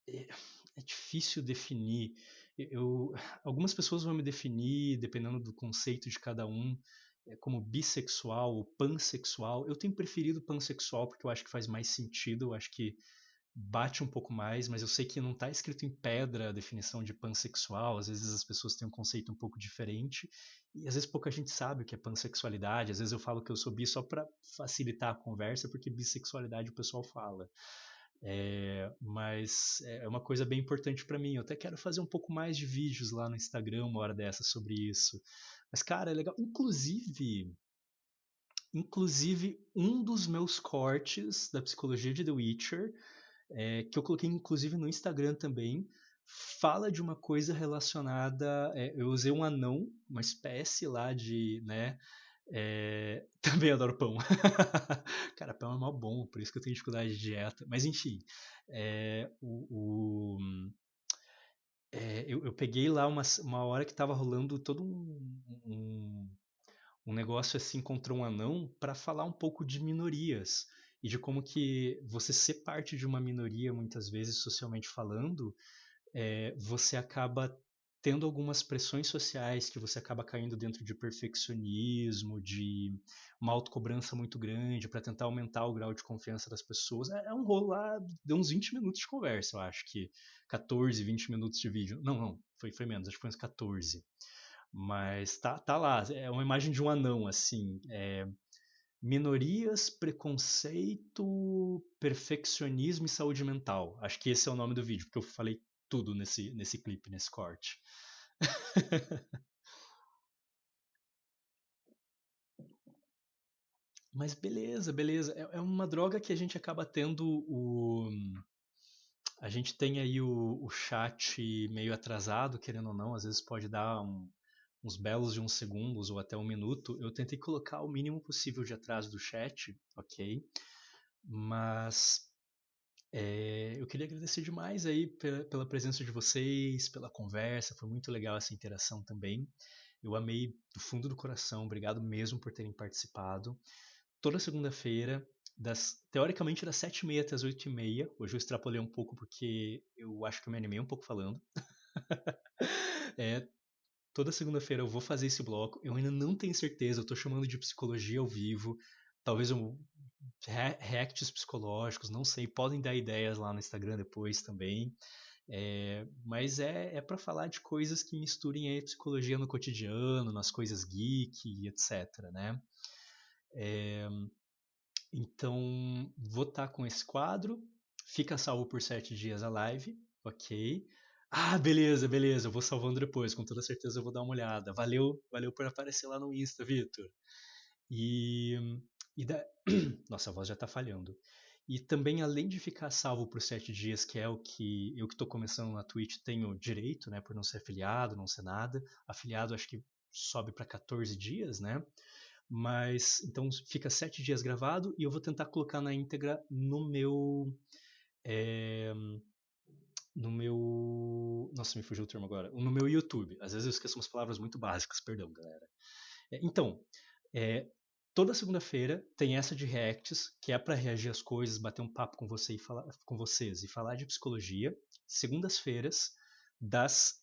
é difícil definir. Eu, algumas pessoas vão me definir, dependendo do conceito de cada um, como bissexual ou pansexual. Eu tenho preferido pansexual porque eu acho que faz mais sentido, eu acho que bate um pouco mais, mas eu sei que não está escrito em pedra a definição de pansexual. Às vezes as pessoas têm um conceito um pouco diferente e às vezes pouca gente sabe o que é pansexualidade. Às vezes eu falo que eu sou bi só para facilitar a conversa, porque bissexualidade o pessoal fala. Mas é uma coisa bem importante para mim. Eu até quero fazer um pouco mais de vídeos lá no Instagram uma hora dessa sobre isso. Mas cara, é legal. Inclusive um dos meus cortes da psicologia de The Witcher que eu coloquei inclusive no Instagram também, fala de uma coisa relacionada. Eu usei um anão, uma espécie lá de. Né, também adoro pão. Cara, pão é mal bom, por isso que eu tenho dificuldade de dieta. Mas enfim, é, o, o, eu peguei lá uma hora que estava rolando todo um negócio assim contra um anão para falar um pouco de minorias e de como que você ser parte de uma minoria, muitas vezes socialmente falando, você acaba tendo algumas pressões sociais, que você acaba caindo dentro de perfeccionismo, de uma autocobrança muito grande para tentar aumentar o grau de confiança das pessoas. É um rolo lá, deu uns 20 minutos de conversa, eu acho que 14, 20 minutos de vídeo. Não, foi menos, acho que foi uns 14. Mas tá lá, é uma imagem de um anão, assim. Minorias, preconceito, perfeccionismo e saúde mental. Acho que esse é o nome do vídeo, porque eu falei tudo nesse clipe, nesse corte. Mas beleza, beleza. É uma droga que a gente acaba tendo o. A gente tem aí o chat meio atrasado, querendo ou não, às vezes pode dar uns belos de uns segundos ou até um minuto. Eu tentei colocar o mínimo possível de atraso do chat, ok? Mas eu queria agradecer demais aí pela presença de vocês, pela conversa, foi muito legal essa interação também. Eu amei do fundo do coração, obrigado mesmo por terem participado. Toda segunda-feira, teoricamente das 7h30 até as 8h30. Hoje eu extrapolei um pouco porque eu acho que eu me animei um pouco falando. É, toda segunda-feira eu vou fazer esse bloco. Eu ainda não tenho certeza, eu tô chamando de psicologia ao vivo. Talvez um reacts psicológicos, não sei. Podem dar ideias lá no Instagram depois também. Mas é para falar de coisas que misturem a psicologia no cotidiano, nas coisas geek, etc, né? Então, vou estar com esse quadro. Fica salvo por 7 dias a live, ok? Ah, beleza, beleza. Eu vou salvando depois. Com toda certeza eu vou dar uma olhada. Valeu, valeu por aparecer lá no Insta, Vitor. E, e da... Nossa, a voz já tá falhando. E também, além de ficar salvo por 7 dias, que é o que eu que estou começando na Twitch tenho direito, né? Por não ser afiliado, não ser nada. Afiliado acho que sobe para 14 dias, né? Mas então fica 7 dias gravado e eu vou tentar colocar na íntegra no meu. É, no meu. Nossa, me fugiu o termo agora. No meu YouTube. Às vezes eu esqueço umas palavras muito básicas, perdão, galera. Então, é, toda segunda-feira tem essa de reacts, que é para reagir às coisas, bater um papo com você e falar com vocês e falar de psicologia. Segundas-feiras, das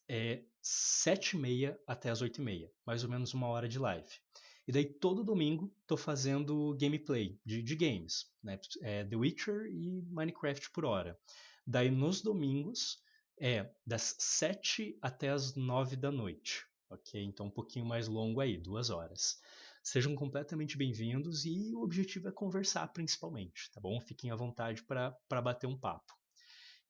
7h30 até as 8h30, mais ou menos uma hora de live. E daí todo domingo tô fazendo gameplay de games, né? The Witcher e Minecraft por hora. Daí nos domingos das 7 até as 9 da noite. Ok? Então um pouquinho mais longo aí, 2 horas. Sejam completamente bem-vindos e o objetivo é conversar principalmente, tá bom? Fiquem à vontade para bater um papo.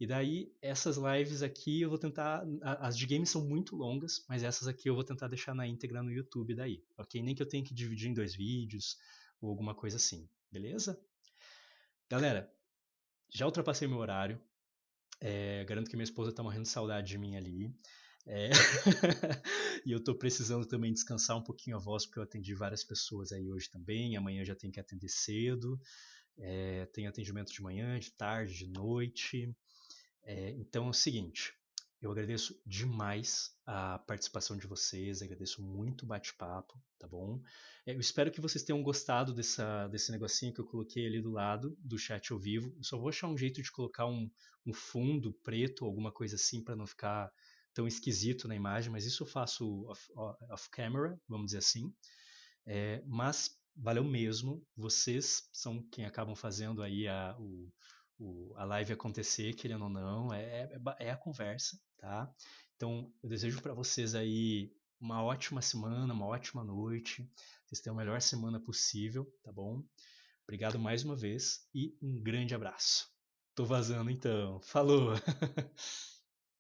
E daí, essas lives aqui eu vou tentar. As de games são muito longas, mas essas aqui eu vou tentar deixar na íntegra no YouTube daí, ok? Nem que eu tenha que dividir em 2 vídeos ou alguma coisa assim, beleza? Galera, já ultrapassei meu horário. Garanto que minha esposa tá morrendo de saudade de mim ali. É... e eu tô precisando também descansar um pouquinho a voz, porque eu atendi várias pessoas aí hoje também. Amanhã eu já tenho que atender cedo. Tem atendimento de manhã, de tarde, de noite. Então é o seguinte, eu agradeço demais a participação de vocês, agradeço muito o bate-papo, tá bom? Eu espero que vocês tenham gostado desse negocinho que eu coloquei ali do lado do chat ao vivo. Eu só vou achar um jeito de colocar um fundo preto, alguma coisa assim, para não ficar tão esquisito na imagem, mas isso eu faço off camera, vamos dizer assim. Mas valeu mesmo, vocês são quem acabam fazendo aí a live acontecer, querendo ou não, é a conversa, tá? Então, eu desejo para vocês aí uma ótima semana, uma ótima noite, vocês tenham a melhor semana possível, tá bom? Obrigado mais uma vez e um grande abraço. Tô vazando então. Falou!